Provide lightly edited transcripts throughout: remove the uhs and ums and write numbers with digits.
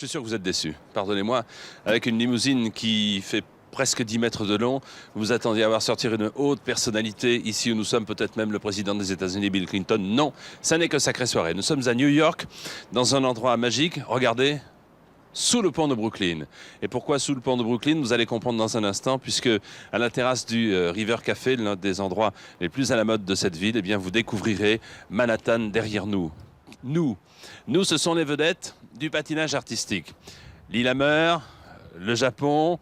suis sûr que vous êtes déçus. Pardonnez-moi, avec une limousine qui fait presque 10 mètres de long, vous attendiez à voir sortir une haute personnalité. Ici où nous sommes, peut-être même le président des États-Unis, Bill Clinton. Non, ça n'est que sacrée soirée. Nous sommes à New York, dans un endroit magique. Regardez, sous le pont de Brooklyn. Et pourquoi sous le pont de Brooklyn? Vous allez comprendre dans un instant, puisque à la terrasse du River Café, l'un des endroits les plus à la mode de cette ville, eh bien, vous découvrirez Manhattan derrière nous. Nous, ce sont les vedettes du patinage artistique. Lillehammer, le Japon.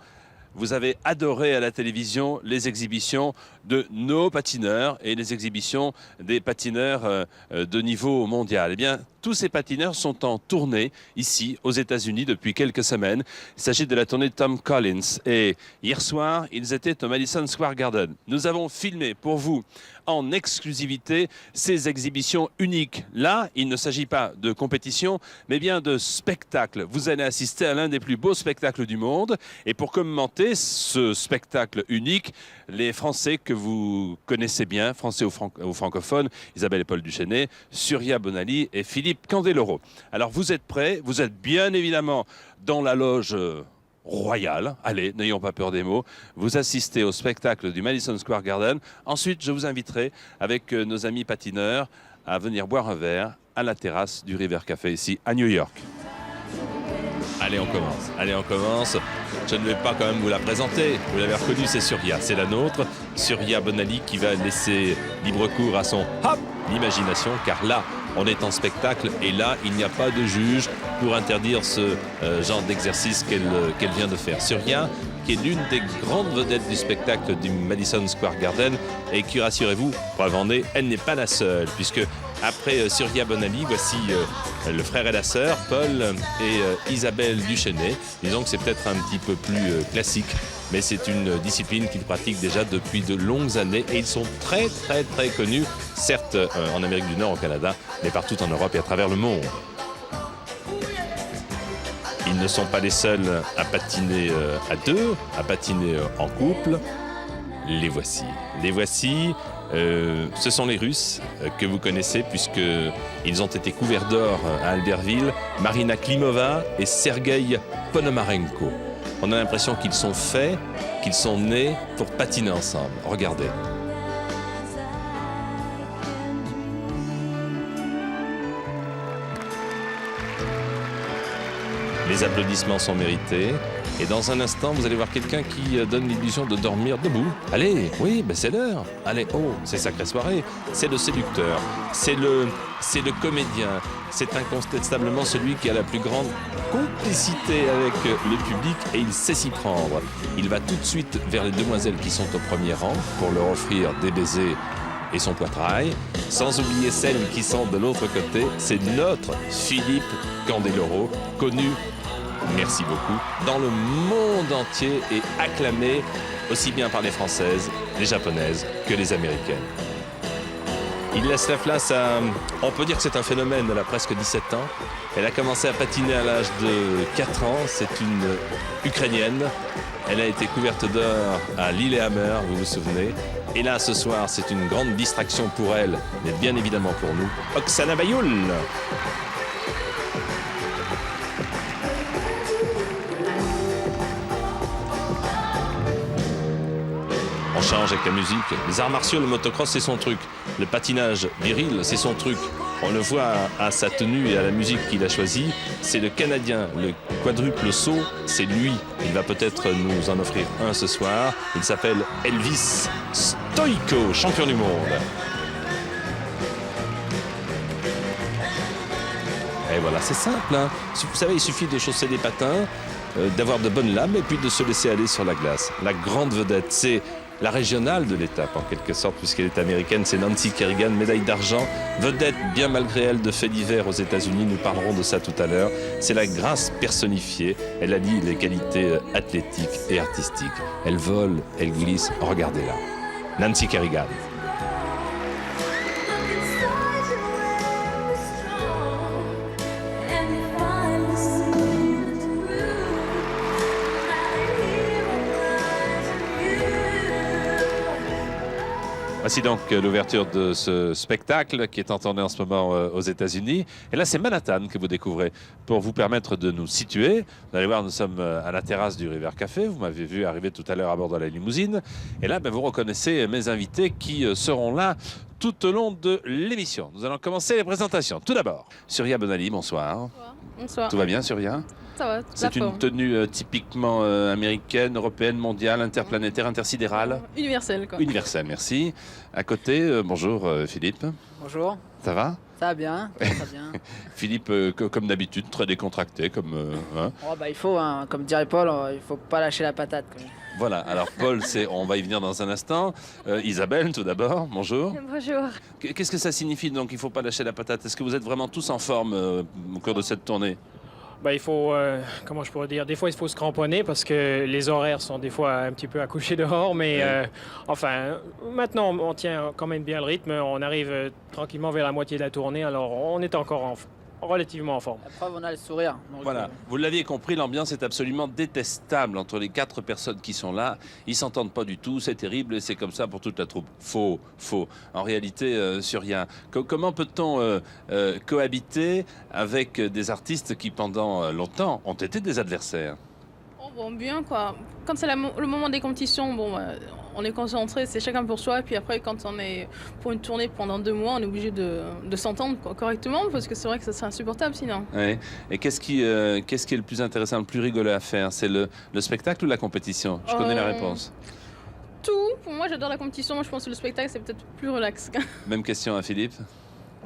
Vous avez adoré à la télévision les exhibitions de nos patineurs et les exhibitions des patineurs de niveau mondial. Eh bien, tous ces patineurs sont en tournée ici aux États-Unis depuis quelques semaines. Il s'agit de la tournée de Tom Collins. Et hier soir, ils étaient au Madison Square Garden. Nous avons filmé pour vous en exclusivité ces exhibitions uniques. Là, il ne s'agit pas de compétition, mais bien de spectacle. Vous allez assister à l'un des plus beaux spectacles du monde. Et pour commenter ce spectacle unique, les Français que vous connaissez bien, Français ou francophones, Isabelle et Paul Duchesnay, Surya Bonali et Philippe Candeloro. Alors vous êtes prêts? Vous êtes bien évidemment dans la loge royale. Allez, n'ayons pas peur des mots. Vous assistez au spectacle du Madison Square Garden. Ensuite, je vous inviterai avec nos amis patineurs à venir boire un verre à la terrasse du River Café ici à New York. Allez, on commence. Allez, on commence. Je ne vais pas quand même vous la présenter. Vous l'avez reconnue, c'est Surya. C'est la nôtre. Surya Bonali qui va laisser libre cours à son hop, l'imagination, car là, on est en spectacle et là, il n'y a pas de juge pour interdire ce genre d'exercice qu'elle vient de faire. Surya, qui est l'une des grandes vedettes du spectacle du Madison Square Garden et qui, rassurez-vous, preuve en est, elle n'est pas la seule, puisque après Surya Bonali, voici le frère et la sœur, Paul et Isabelle Duchesnay. Disons que c'est peut-être un petit peu plus classique, mais c'est une discipline qu'ils pratiquent déjà depuis de longues années et ils sont très connus, certes en Amérique du Nord, au Canada, mais partout en Europe et à travers le monde. Ils ne sont pas les seuls à patiner à deux, à patiner en couple. Les voici. Ce sont les Russes que vous connaissez puisqu'ils ont été couverts d'or à Albertville, Marina Klimova et Sergei Ponomarenko. On a l'impression qu'ils sont faits, qu'ils sont nés pour patiner ensemble. Regardez. Les applaudissements sont mérités. Et dans un instant, vous allez voir quelqu'un qui donne l'illusion de dormir debout. Allez, oui, ben c'est l'heure. Allez, oh, c'est sacrée soirée. C'est le séducteur, c'est le comédien. C'est incontestablement celui qui a la plus grande complicité avec le public et il sait s'y prendre. Il va tout de suite vers les demoiselles qui sont au premier rang pour leur offrir des baisers et son poitrail, sans oublier celles qui sont de l'autre côté. C'est notre Philippe Candeloro, connu, merci beaucoup, dans le monde entier et acclamé aussi bien par les Françaises, les Japonaises que les Américaines. Il laisse la place à... On peut dire que c'est un phénomène, elle a presque 17 ans. Elle a commencé à patiner à l'âge de 4 ans, c'est une Ukrainienne. Elle a été couverte d'or à Lillehammer, vous vous souvenez. Et là, ce soir, c'est une grande distraction pour elle, mais bien évidemment pour nous. Oksana Bayoul. On change avec la musique. Les arts martiaux, le motocross, c'est son truc. Le patinage viril, c'est son truc. On le voit à sa tenue et à la musique qu'il a choisie. C'est le Canadien, le quadruple saut, c'est lui. Il va peut-être nous en offrir un ce soir. Il s'appelle Elvis Stoïko, champion du monde. Et voilà, c'est simple, hein. Vous savez, il suffit de chausser des patins, d'avoir de bonnes lames et puis de se laisser aller sur la glace. La grande vedette, c'est la régionale de l'étape, en quelque sorte, puisqu'elle est américaine, c'est Nancy Kerrigan, médaille d'argent, vedette bien malgré elle de faits divers aux États-Unis, nous parlerons de ça tout à l'heure. C'est la grâce personnifiée, elle allie les qualités athlétiques et artistiques. Elle vole, elle glisse, regardez-la. Nancy Kerrigan. Voici donc l'ouverture de ce spectacle qui est en tournée en ce moment aux États-Unis. Et là, c'est Manhattan que vous découvrez. Pour vous permettre de nous situer, vous allez voir, nous sommes à la terrasse du River Café. Vous m'avez vu arriver tout à l'heure à bord de la limousine. Et là, vous reconnaissez mes invités qui seront là tout au long de l'émission. Nous allons commencer les présentations. Tout d'abord, Surya Bonali, bonsoir. Bonsoir. Tout va bien, Surya? Ça va. C'est une tenue typiquement américaine, européenne, mondiale, interplanétaire, intersidérale. Universelle, quoi. Universelle, merci. À côté, bonjour Philippe. Bonjour. Ça va? Ça va bien, très bien. Philippe, comme d'habitude, très décontracté. Comme, hein. Oh, bah, il faut, hein, comme dirait Paul, il faut pas lâcher la patate. Quand même. Voilà, alors Paul, on va y venir dans un instant. Isabelle, tout d'abord, bonjour. Bonjour. Qu'est-ce que ça signifie donc, il ne faut pas lâcher la patate? Est-ce que vous êtes vraiment tous en forme au cours de cette tournée? Ben, il faut, comment je pourrais dire, des fois il faut se cramponner parce que les horaires sont des fois un petit peu à coucher dehors, mais enfin, maintenant on tient quand même bien le rythme, on arrive tranquillement vers la moitié de la tournée, alors on est encore relativement en forme. La preuve, on a le sourire. Donc, Voilà, vous l'aviez compris, l'ambiance est absolument détestable entre les 4 personnes qui sont là. Ils s'entendent pas du tout, c'est terrible et c'est comme ça pour toute la troupe. Faux. En réalité, sur rien. Comment peut-on cohabiter avec des artistes qui pendant longtemps ont été des adversaires? Oh, bon, bien, quoi. Quand c'est le moment des compétitions, bon, on est concentré, c'est chacun pour soi. Et puis après, quand on est pour une tournée pendant 2 mois, on est obligé de s'entendre correctement parce que c'est vrai que ça serait insupportable sinon. Ouais. Et qu'est-ce qui est le plus intéressant, le plus rigolo à faire? C'est le spectacle ou la compétition? Je connais la réponse. Tout. Pour moi, j'adore la compétition. Moi, je pense que le spectacle, c'est peut-être plus relax. Même question à Philippe.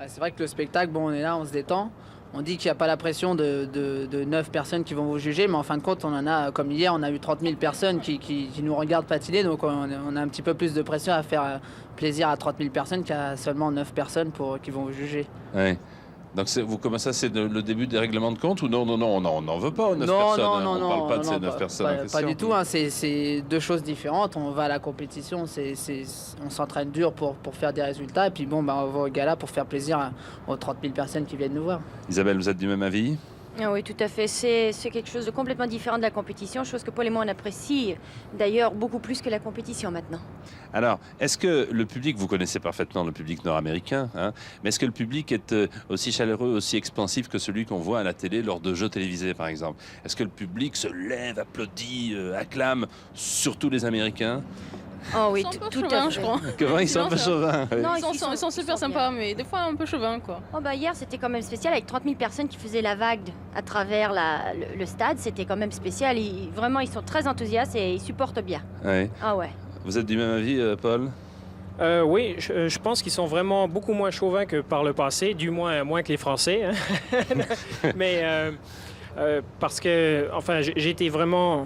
c'est vrai que le spectacle, bon, on est là, on se détend. On dit qu'il n'y a pas la pression de 9 personnes qui vont vous juger, mais en fin de compte, on en a, comme hier, on a eu 30 000 personnes qui nous regardent patiner, donc on a un petit peu plus de pression à faire plaisir à 30 000 personnes qu'à seulement 9 personnes qui vont vous juger. Ouais. Donc comment ça, c'est le début des règlements de compte ou non, on n'en veut pas aux 9 personnes. On ne parle pas de ces 9 personnes en question. Pas du tout, hein, c'est 2 choses différentes. On va à la compétition, on s'entraîne dur pour faire des résultats. Et puis bon, on va au gala pour faire plaisir aux 30 000 personnes qui viennent nous voir. Isabelle, vous êtes du même avis? Ah oui, tout à fait. C'est quelque chose de complètement différent de la compétition, chose que Paul et moi on apprécie d'ailleurs beaucoup plus que la compétition maintenant. Alors, est-ce que le public, vous connaissez parfaitement le public nord-américain, hein, mais est-ce que le public est aussi chaleureux, aussi expansif que celui qu'on voit à la télé lors de jeux télévisés, par exemple? Est-ce que le public se lève, applaudit, acclame, surtout les Américains? Oh oui, Ils sont un peu tout chauvins, à je fait. crois. Comment ils sont un peu chauvins? Non, Ils sont super sympas, mais des fois un peu chauvins, quoi. Oh bah hier c'était quand même spécial avec 30 000 personnes qui faisaient la vague à travers le stade, c'était quand même spécial. Vraiment ils sont très enthousiastes et ils supportent bien. Ouais. Ah ouais. Vous êtes du même avis, Paul? Oui, je pense qu'ils sont vraiment beaucoup moins chauvins que par le passé, du moins que les Français. Hein. Mais parce que, enfin, j'ai été vraiment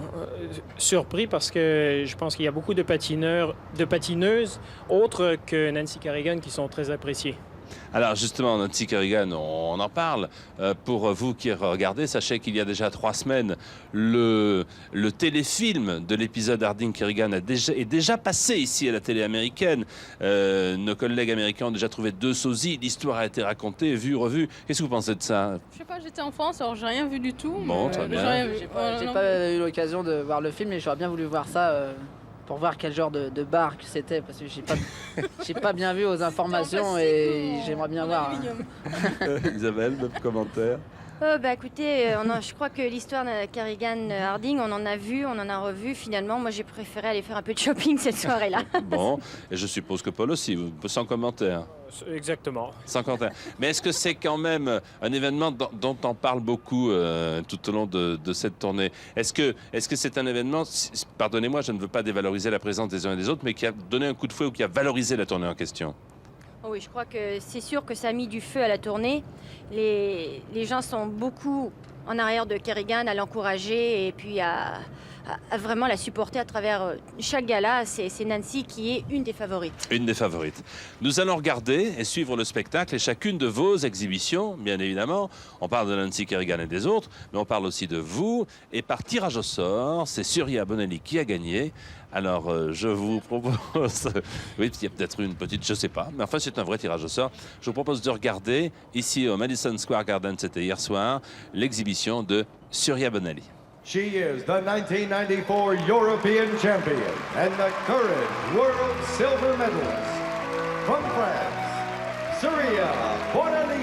surpris parce que je pense qu'il y a beaucoup de patineuses autres que Nancy Kerrigan qui sont très appréciées. Alors justement, Nancy Kerrigan, on en parle. Pour vous qui regardez, sachez qu'il y a déjà 3 semaines, le téléfilm de l'épisode Harding-Kerrigan est déjà passé ici à la télé américaine. Nos collègues américains ont déjà trouvé 2 sosies. L'histoire a été racontée, vue, revue. Qu'est-ce que vous pensez de ça? Je sais pas, j'étais en France, alors j'ai rien vu du tout. Bon, très bien. J'ai rien vu. J'ai pas eu l'occasion de voir le film, mais j'aurais bien voulu voir ça pour voir quel genre de bar que c'était, parce que j'ai pas bien vu aux informations et j'aimerais bien voir. Isabelle, même commentaire? Bah écoutez, je crois que l'histoire de Kerrigan-Harding, on en a vu, on en a revu. Finalement, moi j'ai préféré aller faire un peu de shopping cette soirée-là. Bon, et je suppose que Paul aussi, sans commentaire. Exactement. Sans commentaire. Mais est-ce que c'est quand même un événement dont on parle beaucoup tout au long de cette tournée? Est-ce que c'est un événement, pardonnez-moi, je ne veux pas dévaloriser la présence des uns et des autres, mais qui a donné un coup de fouet ou qui a valorisé la tournée en question? Oh oui, je crois que c'est sûr que ça a mis du feu à la tournée. Les gens sont beaucoup en arrière de Kerrigan à l'encourager et puis à vraiment la supporter à travers chaque gala. C'est Nancy qui est une des favorites. Une des favorites. Nous allons regarder et suivre le spectacle et chacune de vos exhibitions, bien évidemment. On parle de Nancy Kerrigan et des autres, mais on parle aussi de vous. Et par tirage au sort, c'est Surya Bonali qui a gagné. Alors, je vous propose... Oui, il y a peut-être une petite... Je ne sais pas. Mais enfin, c'est un vrai tirage au sort. Je vous propose de regarder, ici au Madison Square Garden, c'était hier soir, l'exhibition de Surya Bonali. She is the 1994 European champion and the current world silver medalist, from France, Surya Bonali.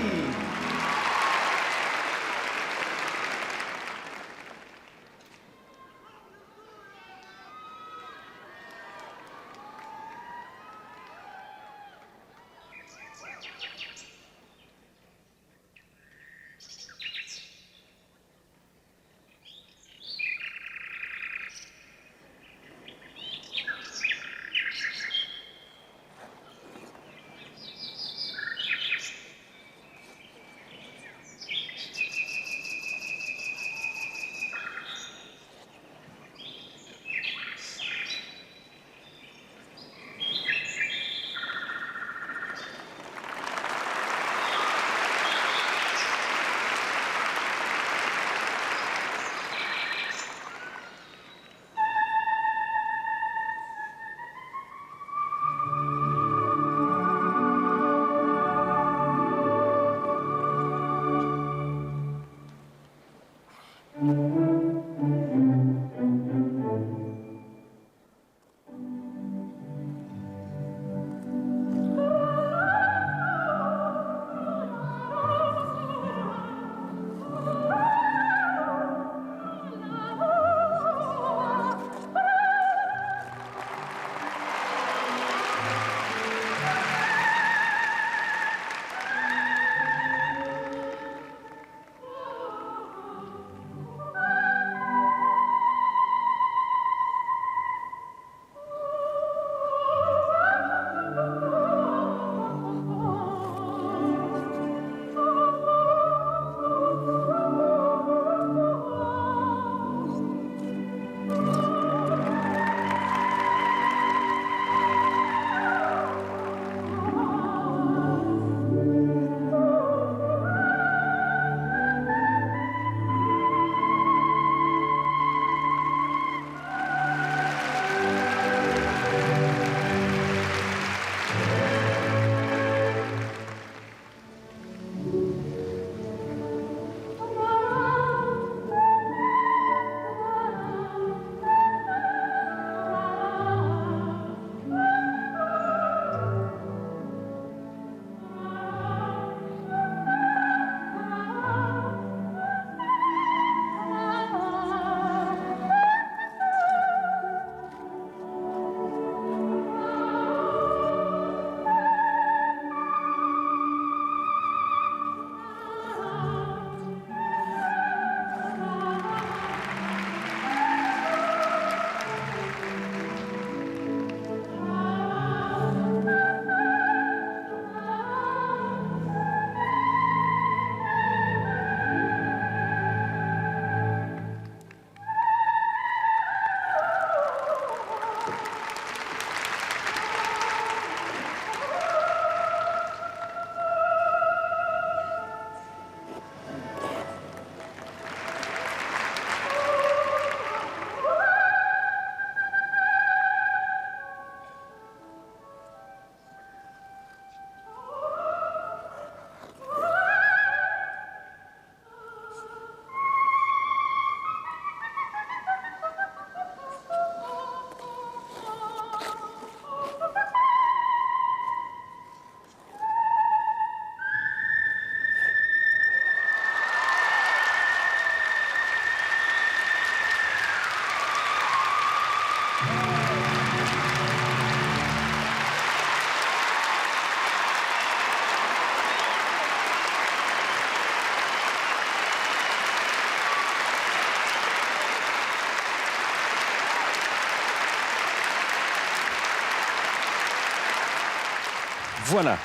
Voilà,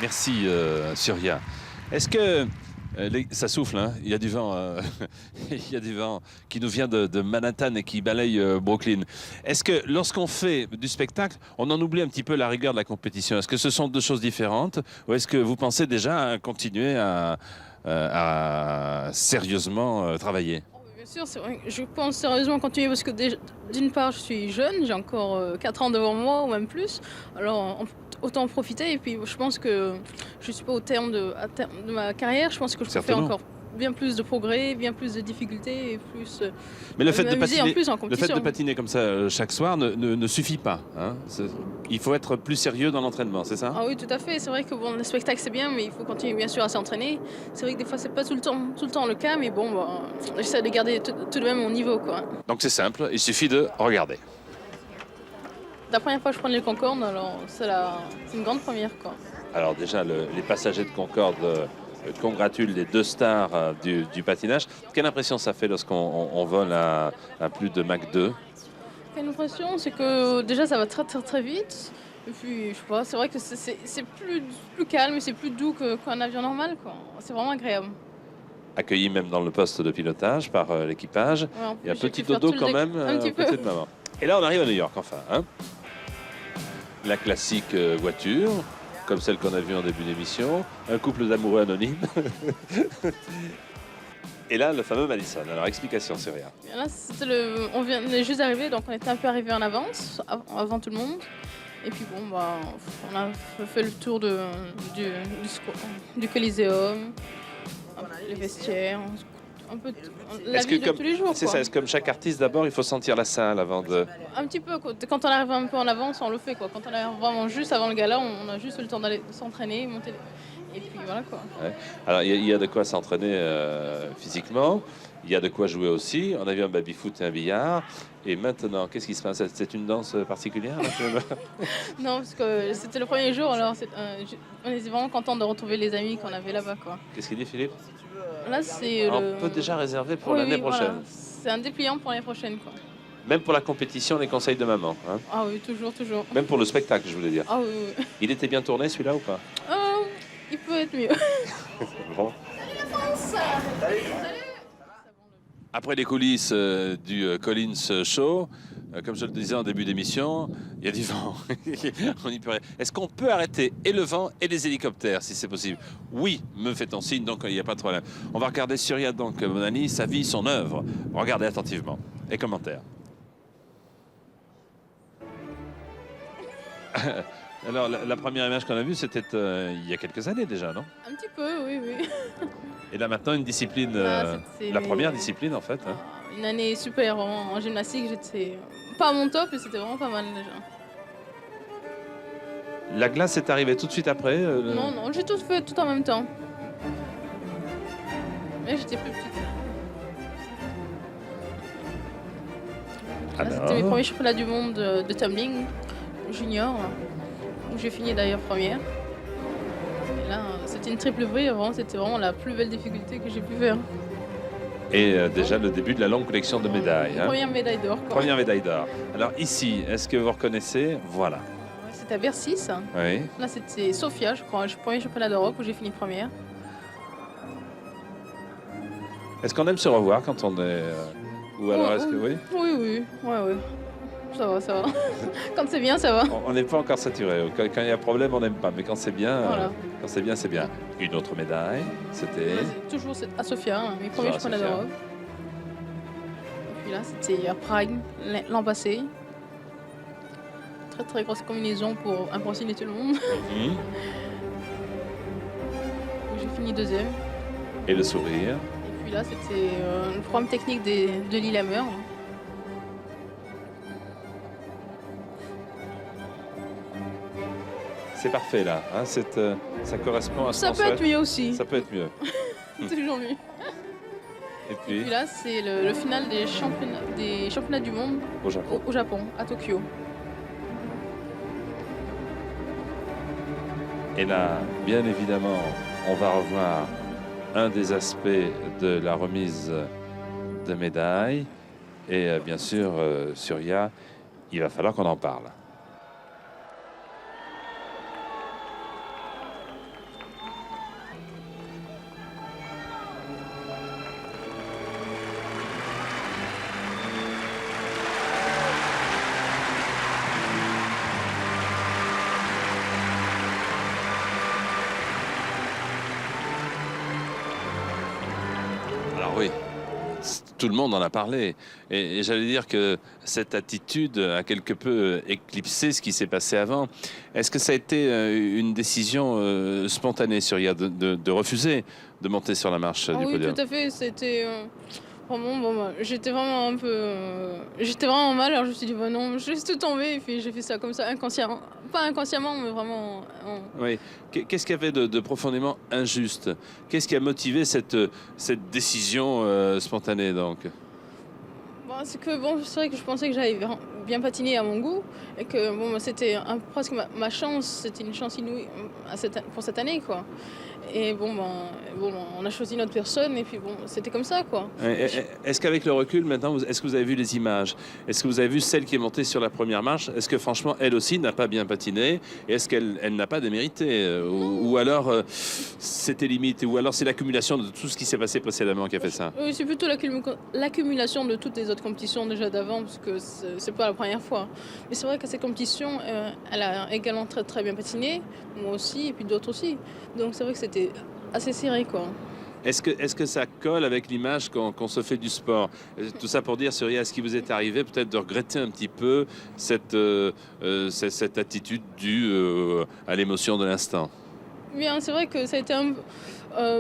merci Surya. Est-ce que ça souffle, hein? Il y a du vent, il y a du vent qui nous vient de Manhattan et qui balaye Brooklyn. Est-ce que lorsqu'on fait du spectacle, on en oublie un petit peu la rigueur de la compétition? Est-ce que ce sont deux choses différentes ou est-ce que vous pensez déjà à continuer à sérieusement travailler? Bien sûr, c'est vrai que je pense sérieusement continuer parce que d'une part, je suis jeune, j'ai encore 4 ans devant moi ou même plus. Alors, autant en profiter. Et puis, je pense que je ne suis pas au terme de ma carrière. Je pense que je peux faire Certainement. encore bien plus de progrès, bien plus de difficultés et plus Mais le fait, de m'amuser en patiner, plus en le fait compétition. de patiner comme ça chaque soir ne suffit pas. Hein. Il faut être plus sérieux dans l'entraînement, c'est ça? Ah oui, tout à fait. C'est vrai que bon, le spectacle c'est bien, mais il faut continuer bien sûr à s'entraîner. C'est vrai que des fois c'est pas tout le temps le cas, mais bon, bah, j'essaie de garder tout de même mon niveau, quoi. Donc c'est simple, il suffit de regarder. La première fois que je prenais le Concorde, alors c'est une grande première, quoi. Alors déjà, les passagers de Concorde congratulent les 2 stars du patinage. Quelle impression ça fait lorsqu'on vole à plus de Mach 2? Quelle impression, c'est que déjà ça va très très très vite. Et puis, je sais pas, c'est vrai que c'est plus calme et c'est plus doux qu'un avion normal, quoi. C'est vraiment agréable. Accueilli même dans le poste de pilotage par l'équipage. Ouais, en Et un plus, j'ai petit pu faire dodo tout le quand deck même un petit aux côtés peu. de maman. Et là, on arrive à New York, enfin. Hein, la classique voiture, comme celle qu'on a vue en début d'émission. Un couple d'amoureux anonymes. Et là, le fameux Madison. Alors, explication, c'est rien. Et là, on vient juste d'arriver, donc on était un peu arrivé en avance, avant tout le monde. Et puis bon, bah, on a fait le tour du Coliseum, les vestiaires, un peu la Est-ce vie que de tous les jours, c'est quoi. ça, est-ce que comme chaque artiste, d'abord, il faut sentir la salle avant de... Un petit peu, quand on arrive un peu en avance, on le fait, quoi. Quand on arrive vraiment juste avant le gala, on a juste le temps d'aller s'entraîner, monter. Et puis voilà, quoi. Alors, il y a de quoi s'entraîner physiquement. Il y a de quoi jouer aussi. On a vu un baby-foot et un billard. Et maintenant, qu'est-ce qui se passe? C'est une danse particulière là, Non, parce que c'était le premier jour, alors on est vraiment content de retrouver les amis qu'on avait là-bas, quoi. Qu'est-ce qu'il dit, Philippe? Là, c'est On peut déjà réserver pour Oui, l'année oui, voilà. prochaine. C'est un dépliant pour l'année prochaine, quoi. Même pour la compétition, les conseils de maman. Hein. Ah oui, toujours, toujours. Même pour le spectacle, je voulais dire. Ah oui, oui. Il était bien tourné, celui-là, ou pas? Il peut être mieux. Bon. Après les coulisses du Collins Show, comme je le disais en début d'émission, il y a du vent. On y peut rien. Est-ce qu'on peut arrêter et le vent et les hélicoptères, si c'est possible? Oui, me fait-on signe, donc il n'y a pas de problème. On va regarder Surya, donc, Bonani, sa vie, son œuvre. Regardez attentivement. Et commentaires. Alors, la première image qu'on a vue, c'était il y a quelques années déjà, non? Un petit peu, oui, oui. Et là, maintenant, une discipline, C'est la première discipline, en fait. Hein. Une année super en gymnastique, j'étais pas à mon top, mais c'était vraiment pas mal déjà. La glace est arrivée tout de suite après Non, non, j'ai tout fait tout en même temps. Mais j'étais plus petite. Là, c'était mes Alors, premiers championnats du monde de tumbling junior, où j'ai fini d'ailleurs première. Et là, c'était une triple vrille, vraiment, c'était vraiment la plus belle difficulté que j'ai pu faire. et déjà le début de la longue collection de médailles. Hein. Première médaille d'or. quoi. Première médaille d'or. Alors ici, est-ce que vous reconnaissez? Voilà. Ouais, c'était à Bercy, ça. Oui. Là, c'était Sofia, je crois, le premier championnat d'Europe où j'ai fini première. Est-ce qu'on aime se revoir quand on est... ou alors est-ce que oui? Oui, oui, ouais, ouais. Ça va, ça va. Quand c'est bien, ça va. On n'est pas encore saturé. Quand il y a problème, on n'aime pas. Mais quand c'est bien, Voilà. quand c'est bien, c'est bien. Une autre médaille, c'était... C'est toujours à Sofia, hein, mes premiers Toujours à championnats Sofia. d'Europe. Et puis là, c'était à Prague l'an passé. Très très grosse combinaison pour impressionner tout le monde. Mhm. Où j'ai fini deuxième. Et le sourire. Et puis là, c'était le programme technique de Lillehammer. C'est parfait là. Hein, ça correspond à ce Ça qu'on peut être souhaite. mieux aussi. Ça peut être mieux. C'est toujours mieux. Et Et puis, puis là, c'est le final des championnats du monde au Japon. au Japon, à Tokyo. Et là, bien évidemment, on va revoir un des aspects de la remise de médailles. Et bien sûr, Surya, il va falloir qu'on en parle. Alors oui, tout le monde en a parlé. Et j'allais dire que cette attitude a quelque peu éclipsé ce qui s'est passé avant. Est-ce que ça a été une décision spontanée, Surya, de refuser de monter sur la marche Ah du oui, podium. tout à fait. C'était vraiment bon. Bah, j'étais vraiment un peu, j'étais vraiment mal. Alors je me suis dit bah non, je laisse tout tomber. Et puis j'ai fait ça comme ça, inconsciemment, pas inconsciemment, mais vraiment. Oui. Qu'est-ce qu'il y avait de profondément injuste? Qu'est-ce qui a motivé cette décision spontanée donc? Bon, c'est que bon, c'est vrai que je pensais que j'avais bien patiné à mon goût et que bon, bah, c'était presque ma chance. C'était une chance inouïe pour cette année, quoi. Et bon, on a choisi notre personne et puis bon, c'était comme ça, quoi. Est-ce qu'avec le recul maintenant, est-ce que vous avez vu les images? Est-ce que vous avez vu celle qui est montée sur la première marche? Est-ce que franchement, elle aussi n'a pas bien patiné? Et est-ce qu'elle n'a pas démérité? Ou alors c'était limite? Ou alors c'est l'accumulation de tout ce qui s'est passé précédemment qui a fait ça? Oui, c'est plutôt l'accumulation de toutes les autres compétitions déjà d'avant, parce que c'est pas la première fois. Mais c'est vrai que cette compétition, elle a également très très bien patiné, moi aussi, et puis d'autres aussi. Donc c'est vrai que c'était assez serré, quoi. Est-ce que ça colle avec l'image qu'on se fait du sport? Tout ça pour dire, Surya, est-ce qu'il vous est arrivé peut-être de regretter un petit peu cette attitude due à l'émotion de l'instant? Bien, c'est vrai que ça a été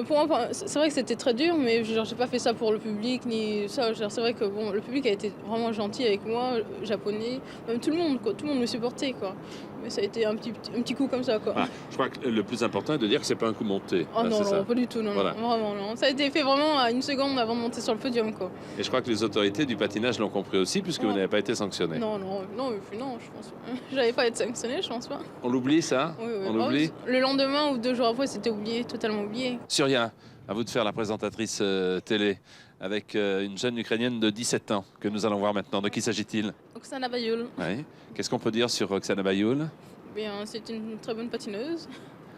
pour moi, c'est vrai que c'était très dur, mais genre, j'ai pas fait ça pour le public ni ça. Genre, c'est vrai que bon, le public a été vraiment gentil avec moi, japonais, même tout le monde, quoi. Tout le monde me supportait, quoi. Mais ça a été un petit coup comme ça, quoi. Ah, je crois que le plus important est de dire que c'est pas un coup monté. Oh Là, non, c'est ça. non, pas du tout, non, Voilà. non, vraiment, non. Ça a été fait vraiment à une seconde avant de monter sur le podium, quoi. Et je crois que les autorités du patinage l'ont compris aussi, puisque vous Oh. n'avez pas été sanctionné. Non, et puis non, je pense pas. J'allais pas être sanctionnée, je pense pas. On l'oublie, ça? Oui, oui. On l'oublie? Le lendemain ou 2 jours après, c'était oublié, totalement oublié. Surya, à vous de faire la présentatrice télé avec une jeune Ukrainienne de 17 ans que nous allons voir maintenant. De qui s'agit-il? Oksana Bayul, Oui. Qu'est-ce qu'on peut dire sur Oksana Bayul? bien, c'est une très bonne patineuse,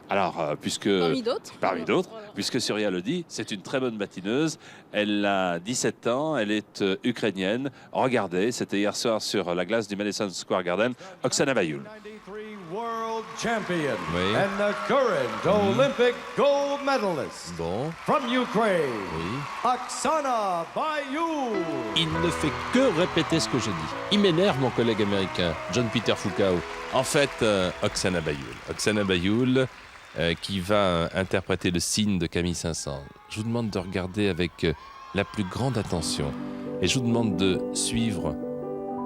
Alors, puisque... parmi d'autres. Parmi d'autres, Voilà. puisque Surya le dit, c'est une très bonne patineuse. Elle a 17 ans, elle est ukrainienne. Regardez, c'était hier soir sur la glace du Madison Square Garden, Oksana Bayul. 1993 World Champion Oui. and the current Olympic gold medalist Bon, from Ukraine, oui. Oksana Bayul. Il ne fait que répéter ce que je dis. Il m'énerve, mon collègue américain, John Peter Foucault. En fait, Oksana Bayul. Oksana Bayul, qui va interpréter le signe de Camille Saint-Saëns. Je vous demande de regarder avec la plus grande attention. Et je vous demande de suivre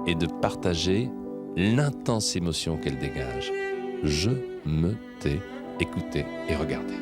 et de partager l'intense émotion qu'elle dégage. Je me tais, écoutez et regardez.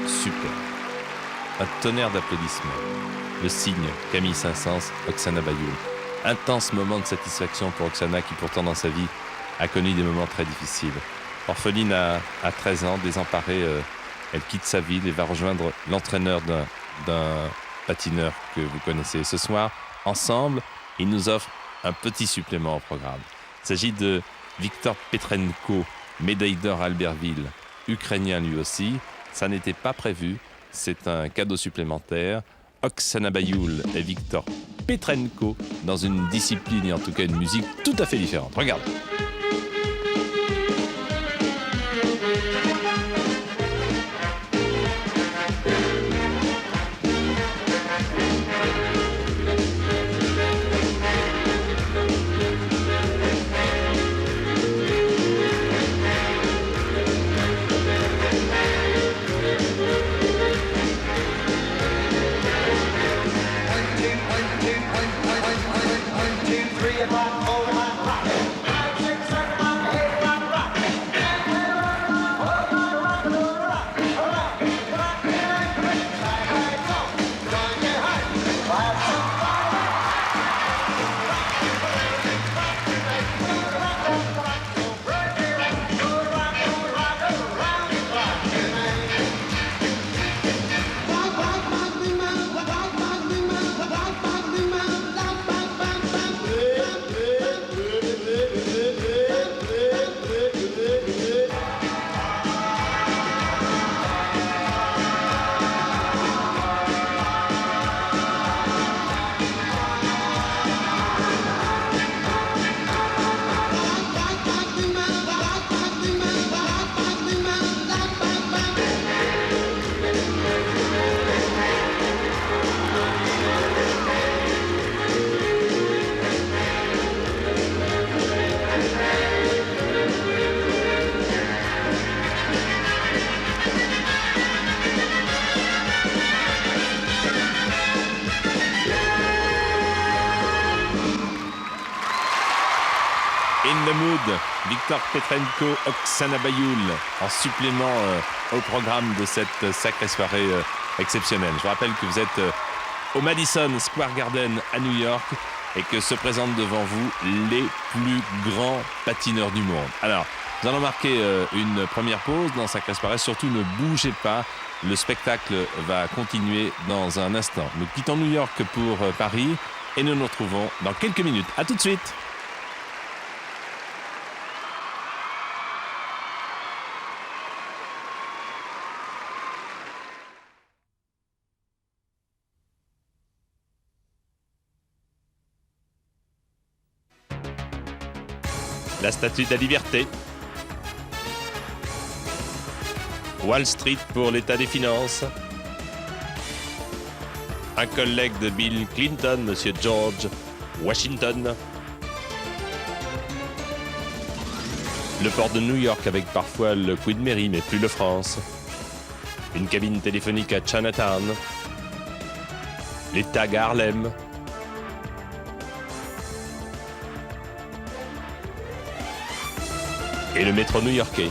Super. Un tonnerre d'applaudissements. Le signe, Camille Saint-Saëns, Oksana Bayoul. Intense moment de satisfaction pour Oksana qui pourtant dans sa vie a connu des moments très difficiles. Orpheline à 13 ans, désemparée, elle quitte sa ville et va rejoindre l'entraîneur d'un patineur que vous connaissez. Ce soir, ensemble, ils nous offrent un petit supplément au programme. Il s'agit de Viktor Petrenko, médaille d'or à Albertville, ukrainien lui aussi. Ça n'était pas prévu, c'est un cadeau supplémentaire. Oksana Bayoul et Viktor Petrenko dans une discipline et en tout cas une musique tout à fait différente. Regarde. In the Mood, Viktor Petrenko, Oksana Bayoul, en supplément au programme de cette sacrée soirée exceptionnelle. Je vous rappelle que vous êtes au Madison Square Garden à New York et que se présentent devant vous les plus grands patineurs du monde. Alors, nous allons marquer une première pause dans Sacrée Soirée. Surtout, ne bougez pas. Le spectacle va continuer dans un instant. Nous quittons New York pour Paris et nous nous retrouvons dans quelques minutes. À tout de suite. La Statue de la Liberté. Wall Street pour l'état des finances. Un collègue de Bill Clinton, Monsieur George Washington. Le port de New York avec parfois le Queen Mary, mais plus le France. Une cabine téléphonique à Chinatown. Les tags à Harlem. Et le métro new-yorkais.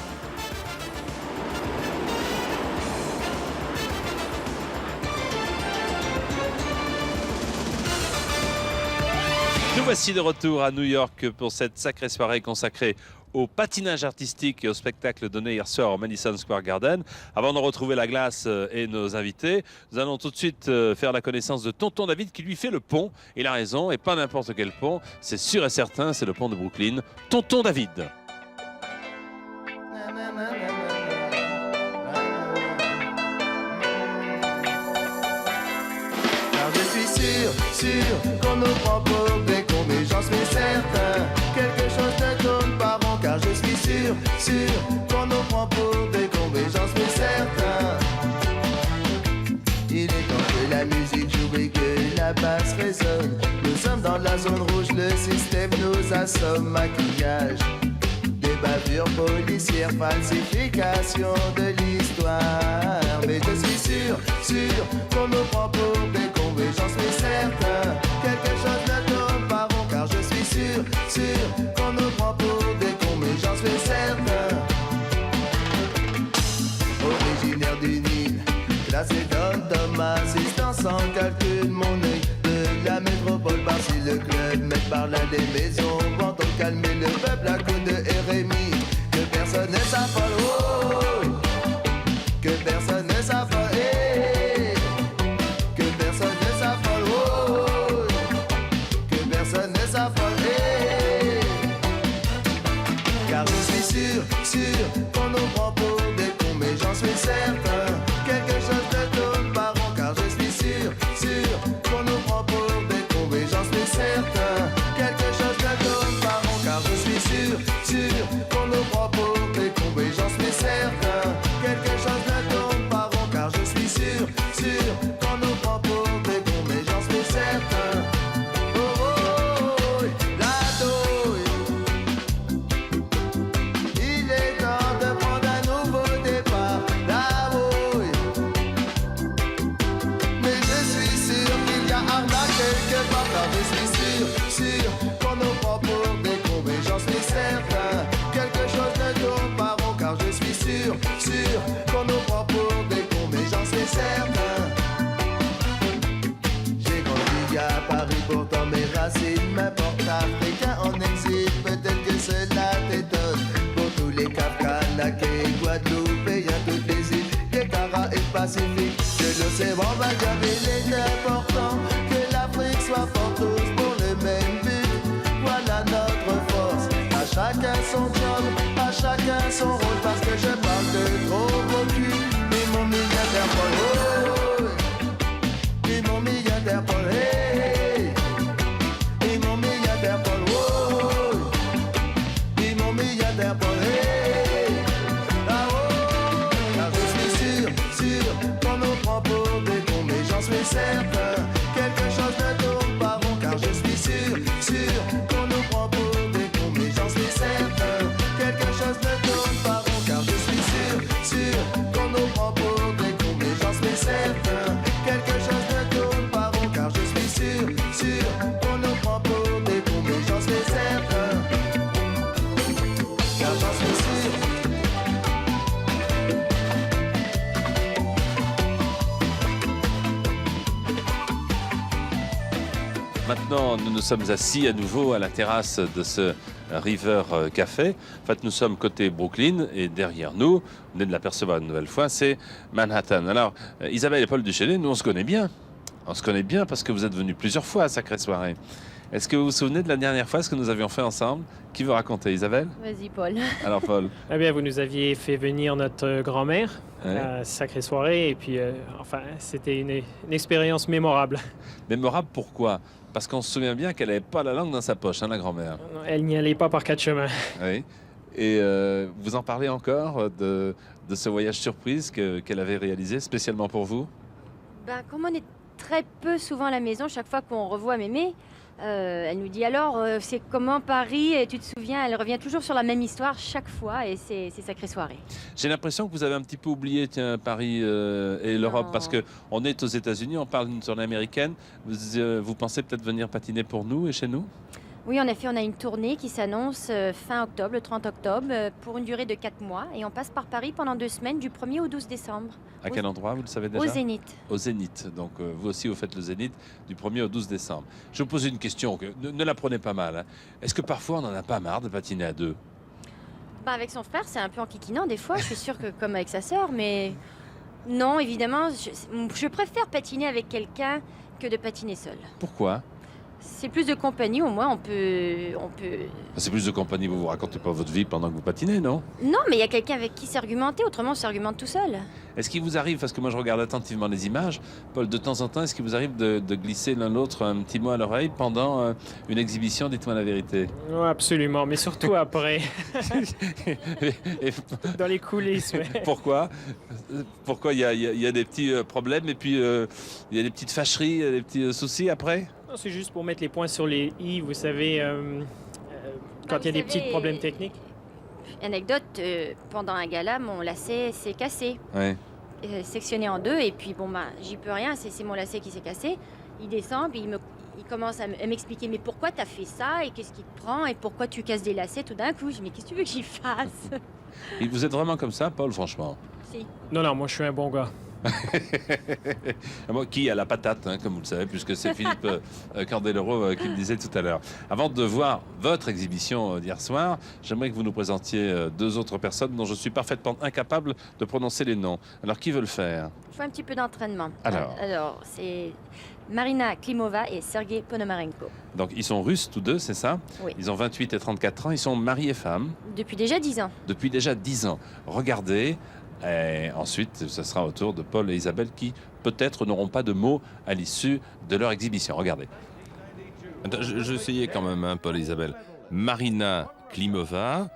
Nous voici de retour à New York pour cette sacrée soirée consacrée au patinage artistique et au spectacle donné hier soir au Madison Square Garden. Avant de retrouver la glace et nos invités, nous allons tout de suite faire la connaissance de Tonton David qui lui fait le pont. Il a raison, et pas n'importe quel pont, c'est sûr et certain, c'est le pont de Brooklyn. Tonton David. Car je suis sûr qu'on nous prend pour des cons, mais j'en suis certain, quelque chose ne tourne pas rond. Car je suis sûr qu'on nous prend pour des cons, mais j'en suis certain. Il est temps que la musique joue et que la basse résonne. Nous sommes dans la zone rouge, le système nous assomme. Maquillage, des bavures policières, falsification de l'histoire. Mais je suis sûr qu'on nous prend pour des cons, mais j'en suis certain, quelque chose ne tourne pas rond. Car je suis sûr qu'on nous prend pour des cons, mais j'en suis certain. Originaire du distance en calcul mon œil de la métropole par-ci le club mec par là des maisons pour calmer le peuple à coups de RMI que personne ne s'affole que personne ne s'affole que personne ne s'affole que personne ne s'affole car je suis sûr qu'on nous prend pour des cons mais j'en suis certain quelque chose de tourne par an car je suis sûr qu'on nous prend pour des cons mais j'en suis certain quelque chose de tourne par an car je suis sûr qu'on nous prend pour des cons mais j'en suis certain quelque chose de tourne par an car je suis sûr qu'on nous prend pour des cons mais j'en suis certain oh, oh, oh, la douille. Il est temps de prendre un nouveau départ, la bouille. Mais je suis sûr qu'il y a arnaque quelque part, car je suis sûr qu'on nous prend pour des cons, mais j'en suis certain. Quelque chose ne tourne pas rond, car je suis sûr qu'on nous prend pour des cons, mais j'en suis certain. J'ai grandi à Paris, pourtant mes racines m'importent africain en exil, peut-être que cela t'étonne. Pour tous les Cap Canaqués, Guadeloupéens, toutes les îles, les Caraïbes Pacifiques, que l'océan va dire il est important que l'Afrique soit forte tous pour le même but. Voilà notre force, à chacun son job, à chacun son rôle, parce que je parle de gros cul, et mon milliardaire Paul, oh, et mon milliardaire Paul, hey, et mon milliardaire Paul, oh, et mon milliardaire Paul, hey, ah, oh, car je suis sûr qu'on nous prend pour des cons, mais j'en suis certain, quelque chose ne tourne pas rond, car je suis sûr qu'on nous prend pour des cons, mais j'en suis certain, quelque chose ne tourne pas rond, car je suis sûr qu'on nous prend pour des cons, mais j'en suis certain, quelque chose ne tourne pas rond, car je suis sûr qu'on nous prend pour des cons, mais j'en suis certain, car j'en suis sûr. Maintenant, nous nous sommes assis à nouveau à la terrasse de ce River Café. En fait, nous sommes côté Brooklyn et derrière nous, vous venez de l'apercevoir une nouvelle fois, c'est Manhattan. Alors, Isabelle et Paul Duchesnay, nous on se connaît bien. On se connaît bien parce que vous êtes venus plusieurs fois à Sacrée Soirée. Est-ce que vous vous souvenez de la dernière fois ce que nous avions fait ensemble? Qui veut raconter, Isabelle? Vas-y, Paul. Alors, Paul. Eh bien, vous nous aviez fait venir notre grand-mère Ouais. à Sacrée Soirée et puis, enfin, c'était une expérience mémorable. Mémorable pourquoi? Parce qu'on se souvient bien qu'elle n'avait pas la langue dans sa poche, hein, la grand-mère. Elle n'y allait pas par quatre chemins. Oui. Et vous en parlez encore de ce voyage surprise qu'elle avait réalisé spécialement pour vous? Bah, comme on est très peu souvent à la maison, chaque fois qu'on revoit Mémé, elle nous dit alors, c'est comment Paris? Et tu te souviens, elle revient toujours sur la même histoire chaque fois et c'est Sacrée Soirée. J'ai l'impression que vous avez un petit peu oublié tiens, Paris et l'Europe Non. parce qu'on est aux États-Unis, on parle d'une tournée américaine. Vous pensez peut-être venir patiner pour nous et chez nous? Oui, en effet, on a une tournée qui s'annonce fin octobre, le 30 octobre, pour une durée de 4 mois. Et on passe par Paris pendant 2 semaines, du 1er au 12 décembre. À quel endroit, vous le savez déjà? Au Zénith. Au Zénith. Donc vous aussi, vous faites le Zénith du 1er au 12 décembre. Je vous pose une question, que, ne la prenez pas mal. Hein. Est-ce que parfois on n'en a pas marre de patiner à deux? Bah, avec son frère, c'est un peu enquiquinant des fois, je suis sûre que comme avec sa sœur, mais non, évidemment, je préfère patiner avec quelqu'un que de patiner seul. Pourquoi? C'est plus de compagnie, au moins on peut... C'est plus de compagnie, vous vous racontez pas votre vie pendant que vous patinez, non? Non, mais il y a quelqu'un avec qui s'argumenter, autrement on s'argumente tout seul. Est-ce qu'il vous arrive, parce que moi je regarde attentivement les images, Paul, de temps en temps, est-ce qu'il vous arrive de glisser l'un l'autre un petit mot à l'oreille pendant une exhibition? Dites-moi la vérité. Ouais, absolument, mais surtout après, Et dans les coulisses. Ouais. pourquoi? Pourquoi il y a des petits problèmes et puis il y a des petites fâcheries, des petits soucis après? Non, c'est juste pour mettre les points sur les i, vous savez, quand il y a des petits problèmes techniques. Anecdote, pendant un gala, mon lacet s'est cassé. Ouais. Sectionné en deux, et puis bon, bah, j'y peux rien, c'est mon lacet qui s'est cassé. Il descend, puis il commence à m'expliquer, mais pourquoi t'as fait ça, et qu'est-ce qui te prend, et pourquoi tu casses des lacets tout d'un coup. Je dis, mais qu'est-ce que tu veux que j'y fasse? Et vous êtes vraiment comme ça, Paul, franchement? Si. Non, non, moi je suis un bon gars. Moi, qui a la patate, hein, comme vous le savez, puisque c'est Philippe Candeloro qui le disait tout à l'heure. Avant de voir votre exhibition d'hier soir, j'aimerais que vous nous présentiez deux autres personnes dont je suis parfaitement incapable de prononcer les noms. Alors, qui veut le faire? Il faut un petit peu d'entraînement. Alors c'est Marina Klimova et Sergei Ponomarenko. Donc, ils sont russes tous deux, c'est ça? Oui. Ils ont 28 et 34 ans. Ils sont mari et femme Depuis déjà 10 ans. depuis déjà 10 ans. Regardez. Et ensuite, ce sera au tour de Paul et Isabelle qui, peut-être, n'auront pas de mots à l'issue de leur exhibition. Regardez. Attends, je essayais quand même, hein, Paul et Isabelle. Marina Klimova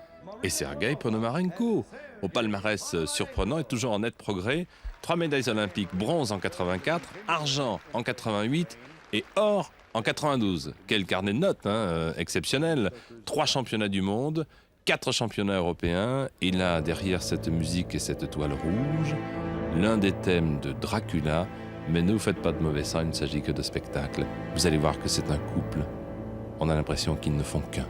et Sergei Ponomarenko. Au palmarès surprenant et toujours en net progrès. 3 médailles olympiques, bronze en 84, argent en 88 et or en 92. Quel carnet de notes, hein, exceptionnel. 3 championnats du monde, 4 championnats européens. Et là, derrière cette musique et cette toile rouge, l'un des thèmes de Dracula. Mais ne vous faites pas de mauvais sang, il ne s'agit que de spectacle. Vous allez voir que c'est un couple. On a l'impression qu'ils ne font qu'un.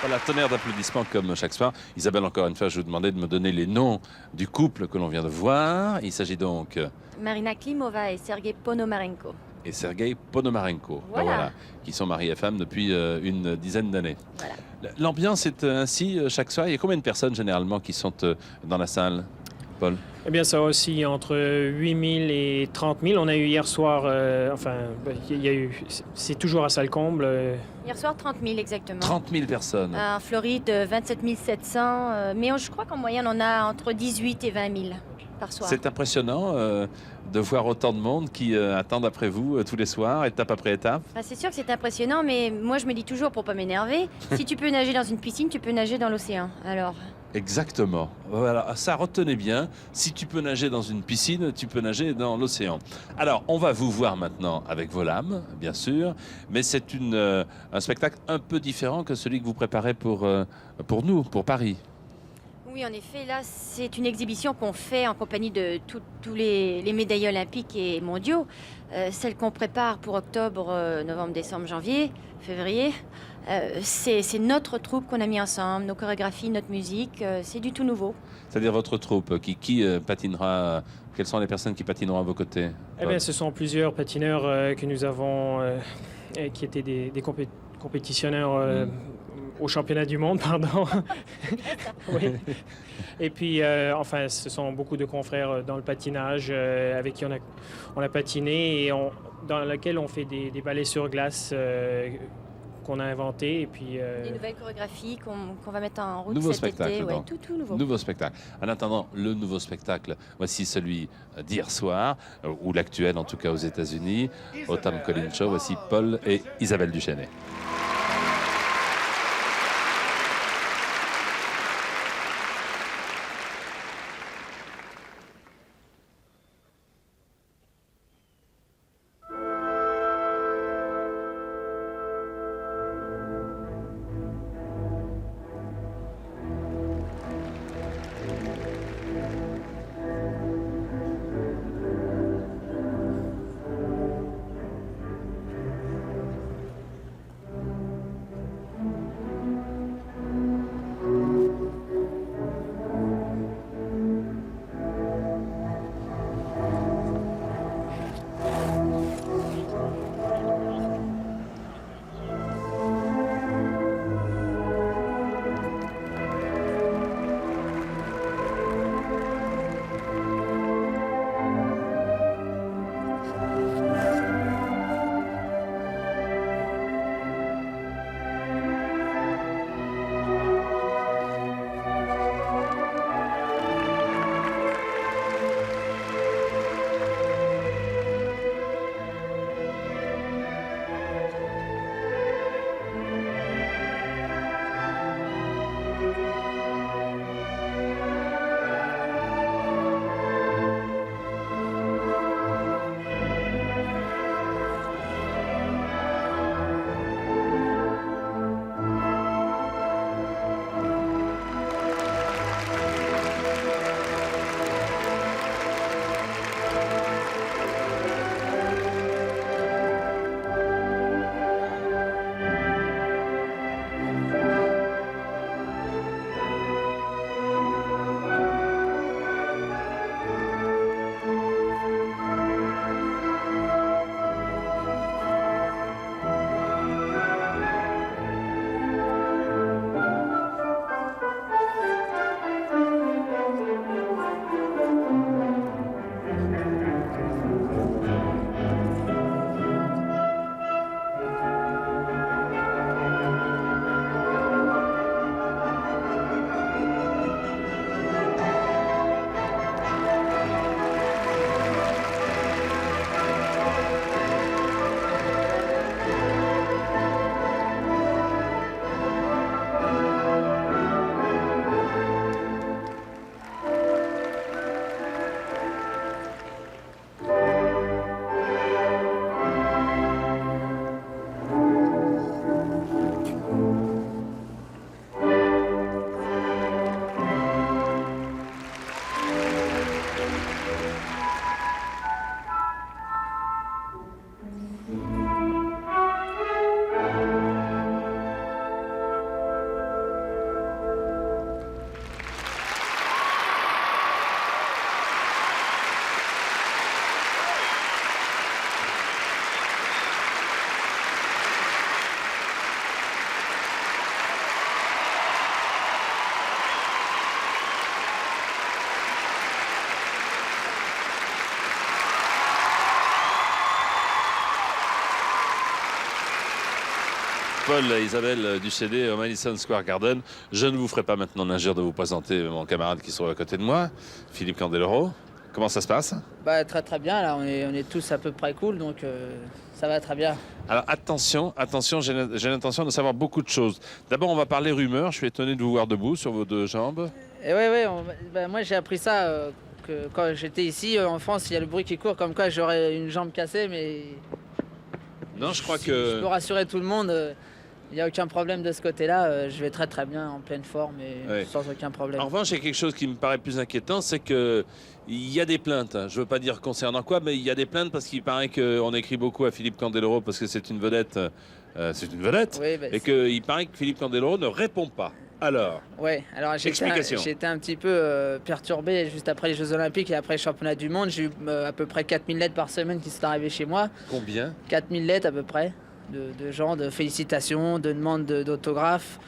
Voilà, tonnerre d'applaudissements comme chaque soir. Isabelle, encore une fois, je vous demandais de me donner les noms du couple que l'on vient de voir. Il s'agit donc Marina Klimova et Sergei Ponomarenko. et Sergei Ponomarenko, Voilà. qui sont mariés et femmes depuis une dizaine d'années. Voilà. L'ambiance est ainsi chaque soir. Il y a combien de personnes généralement qui sont dans la salle, Paul? Eh bien, ça oscille entre 8 000 et 30 000. On a eu hier soir, c'est toujours à salle comble. Hier soir, 30 000 exactement. 30 000 personnes. En Floride, 27 700. Mais je crois qu'en moyenne, on a entre 18 et 20 000 par soir. C'est impressionnant de voir autant de monde qui attendent après vous tous les soirs, étape après étape. Ah, c'est sûr que c'est impressionnant, mais moi, je me dis toujours, pour pas m'énerver, si tu peux nager dans une piscine, tu peux nager dans l'océan. Alors, Exactement. Voilà, ça retenez bien. Si tu peux nager dans une piscine, tu peux nager dans l'océan. Alors, on va vous voir maintenant avec vos lames, bien sûr, mais c'est un spectacle un peu différent que celui que vous préparez pour nous, pour Paris. oui, en effet, là, c'est une exhibition qu'on fait en compagnie de tous les médaillés olympiques et mondiaux. Celle qu'on prépare pour octobre, novembre, décembre, janvier, février. C'est notre troupe qu'on a mis ensemble, nos chorégraphies, notre musique. C'est du tout nouveau. C'est-à-dire votre troupe qui patinera. Quelles sont les personnes qui patineront à vos côtés? Eh bien, ce sont plusieurs patineurs que nous avons, qui étaient des compétitionneurs au championnat du monde, pardon. Oui. Et puis, enfin, ce sont beaucoup de confrères dans le patinage avec qui on a patiné et dans lequel on fait des ballets sur glace qu'on a inventés. Et puis, Des nouvelles chorégraphies qu'on va mettre en route Nouveau cet spectacle, été. Ouais, donc. tout nouveau. Nouveau spectacle. En attendant le nouveau spectacle, voici celui d'hier soir, ou l'actuel en tout cas aux États-Unis, au Tom Collins Show. Voici Paul et Isabelle Duchesnay. Paul et Isabelle Ducédé au Madison Square Garden. Je ne vous ferai pas maintenant l'injure de vous présenter mon camarade qui se trouve à côté de moi, Philippe Candeloro. Comment ça se passe? Bah, très très bien, là on est tous à peu près cool, donc ça va très bien. Alors attention, j'ai l'intention de savoir beaucoup de choses. D'abord, on va parler rumeurs. Je suis étonné de vous voir debout sur vos deux jambes. Et ouais, moi j'ai appris ça que quand j'étais ici en France, il y a le bruit qui court comme quoi j'aurais une jambe cassée, mais Non, je crois je que... peux rassurer tout le monde, il n'y a aucun problème de ce côté-là, je vais très très bien, en pleine forme et Ouais. sans aucun problème. En revanche, il y a quelque chose qui me paraît plus inquiétant, c'est que il y a des plaintes. Je ne veux pas dire concernant quoi, mais il y a des plaintes parce qu'il paraît qu'on écrit beaucoup à Philippe Candeloro parce que c'est une vedette. Oui, bah, Et qu'il paraît que Philippe Candeloro ne répond pas. Alors, ouais, alors Explication. j'étais un petit peu perturbé juste après les Jeux Olympiques et après le championnat du monde. J'ai eu à peu près 4000 lettres par semaine qui sont arrivées chez moi. combien? 4000 lettres à peu près de gens, de félicitations, de demandes d'autographes.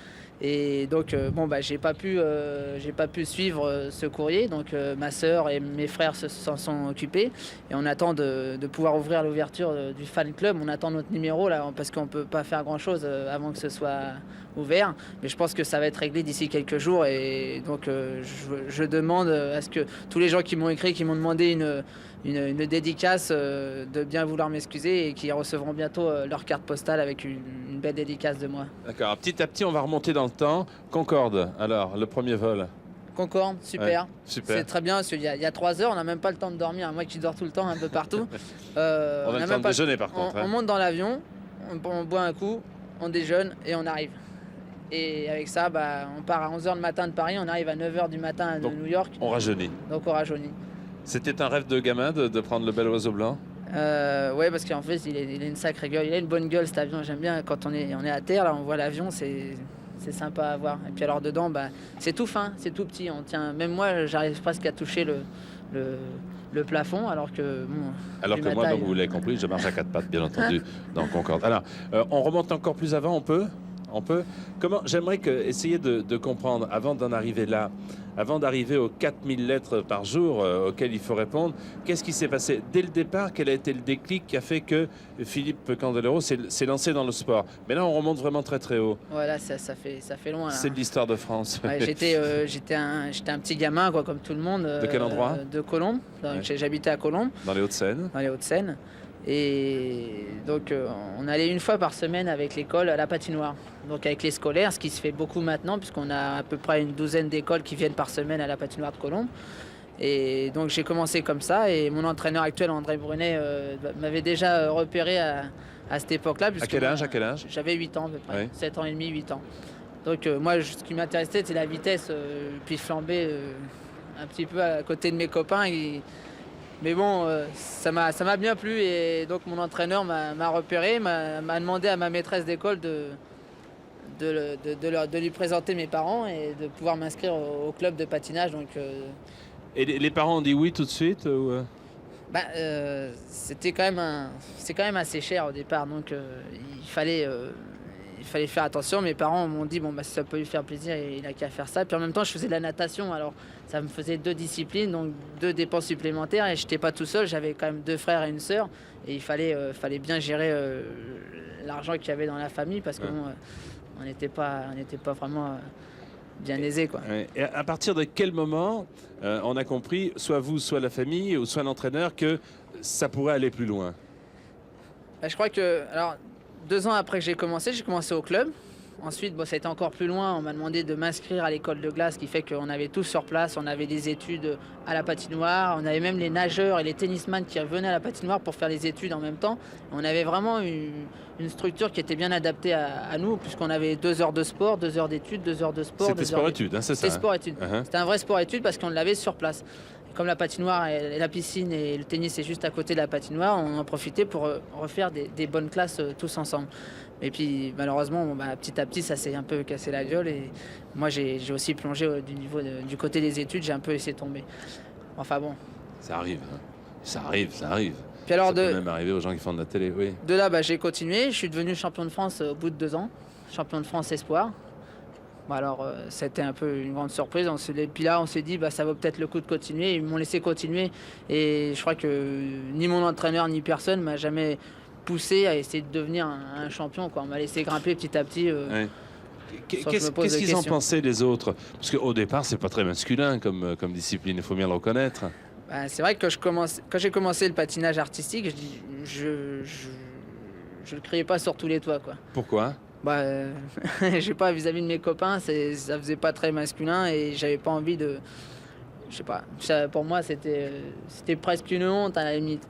Et donc, j'ai pas pu suivre ce courrier. Donc, ma sœur et mes frères s'en sont occupés. Et on attend de pouvoir ouvrir l'ouverture du fan club. On attend notre numéro là, parce qu'on peut pas faire grand chose avant que ce soit ouvert. Mais je pense que ça va être réglé d'ici quelques jours. Et donc, je demande à ce que tous les gens qui m'ont écrit, qui m'ont demandé une dédicace, de bien vouloir m'excuser et qui recevront bientôt leur carte postale avec une belle dédicace de moi. D'accord. Alors, petit à petit, on va remonter dans le temps. Concorde, alors, le premier vol. Concorde, super. Ouais, super. C'est très bien, parce qu'il y a 3 heures, on n'a même pas le temps de dormir. Moi qui dors tout le temps, un peu partout. On a le temps même de pas- déjeuner, par contre. On monte dans l'avion, on boit un coup, on déjeune et on arrive. Et avec ça, on part à 11h du matin de Paris, on arrive à 9h du matin de Donc, New York. On rajeunit. Donc on rajeunit. C'était un rêve de gamin de prendre le bel oiseau blanc. Ouais, parce qu'en fait, il a une sacrée gueule. Il a une bonne gueule, cet avion. J'aime bien quand on est à terre, là, on voit l'avion, c'est sympa à voir. Et puis alors dedans, c'est tout fin, c'est tout petit. On tient, même moi, j'arrive presque à toucher le plafond, alors que bon. Alors vu que ma moi, taille. donc, vous l'avez compris, je marche à 4 pattes, bien entendu, dans Concorde. Alors, on remonte encore plus avant, on peut? J'aimerais essayer de comprendre, avant d'en arriver là, avant d'arriver aux 4000 lettres par jour auxquelles il faut répondre, qu'est-ce qui s'est passé dès le départ? Quel a été le déclic qui a fait que Philippe Candeloro s'est lancé dans le sport? Mais là, on remonte vraiment très très haut. Voilà, ça fait loin. Là. C'est de l'histoire de France. Ouais, j'étais un petit gamin, quoi, comme tout le monde. De quel endroit? De Colombes. Donc, Ouais. J'habitais à Colombes, Dans les Hauts-de-Seine. dans les Hauts-de-Seine. Et donc, on allait une fois par semaine avec l'école à la patinoire. Donc, avec les scolaires, ce qui se fait beaucoup maintenant, puisqu'on a à peu près une douzaine d'écoles qui viennent par semaine à la patinoire de Colombes. Et donc, j'ai commencé comme ça. Et mon entraîneur actuel, André Brunet, m'avait déjà repéré à cette époque-là. À quel âge? J'avais 8 ans à peu près, Oui. 7 ans et demi, 8 ans. Donc moi, ce qui m'intéressait, c'est la vitesse, puis flamber un petit peu à côté de mes copains. Mais bon, ça m'a bien plu et donc mon entraîneur m'a repéré, m'a demandé à ma maîtresse d'école de lui présenter mes parents et de pouvoir m'inscrire au club de patinage. Donc, Et les parents ont dit oui tout de suite ou... c'est quand même assez cher au départ, donc il fallait faire attention. Mes parents m'ont dit si ça peut lui faire plaisir, il a qu'à faire ça. Puis en même temps, je faisais de la natation, alors ça me faisait 2 disciplines, donc 2 dépenses supplémentaires. Et je n'étais pas tout seul, j'avais quand même 2 frères et une sœur, et il fallait bien gérer l'argent qu'il y avait dans la famille parce que Ouais. on n'était pas vraiment bien aisés, quoi. Ouais. Et à partir de quel moment on a compris, soit vous, soit la famille, ou soit l'entraîneur, que ça pourrait aller plus loin? Je crois que, alors, 2 ans après que j'ai commencé au club. Ensuite, ça a été encore plus loin. On m'a demandé de m'inscrire à l'école de glace, ce qui fait qu'on avait tout sur place. On avait des études à la patinoire. On avait même les nageurs et les tennisman qui revenaient à la patinoire pour faire les études en même temps. On avait vraiment une structure qui était bien adaptée à nous, puisqu'on avait 2 heures de sport, 2 heures d'études, 2 heures de sport. C'était 2 heures sport-études, hein, c'est ça? C'était sport-études. Uh-huh. C'était un vrai sport-études parce qu'on l'avait sur place. Comme la patinoire et la piscine et le tennis est juste à côté de la patinoire, on en profitait pour refaire des bonnes classes tous ensemble. Et puis malheureusement, petit à petit, ça s'est un peu cassé la gueule et moi j'ai aussi plongé du côté des études, j'ai un peu laissé tomber. Enfin bon. Ça arrive, hein. Ça arrive. Puis alors Ça peut même arriver aux gens qui font de la télé, oui. de là, j'ai continué, je suis devenu champion de France au bout de 2 ans, champion de France espoir. Alors, c'était un peu une grande surprise. Puis là, on s'est dit, ça vaut peut-être le coup de continuer. Ils m'ont laissé continuer. Et je crois que ni mon entraîneur, ni personne m'a jamais poussé à essayer de devenir un champion, quoi. On m'a laissé grimper petit à petit. Ouais. Sans que je me Qu'est-ce pose de qu'ils en questions. pensaient les autres? Parce qu'au départ, c'est pas très masculin comme discipline, il faut bien le reconnaître. Bah, c'est vrai que quand j'ai commencé le patinage artistique, je le criais pas sur tous les toits, quoi. Pourquoi? Bah, je sais pas, vis-à-vis de mes copains, ça faisait pas très masculin et j'avais pas envie de. Je sais pas, pour moi c'était presque une honte à la limite.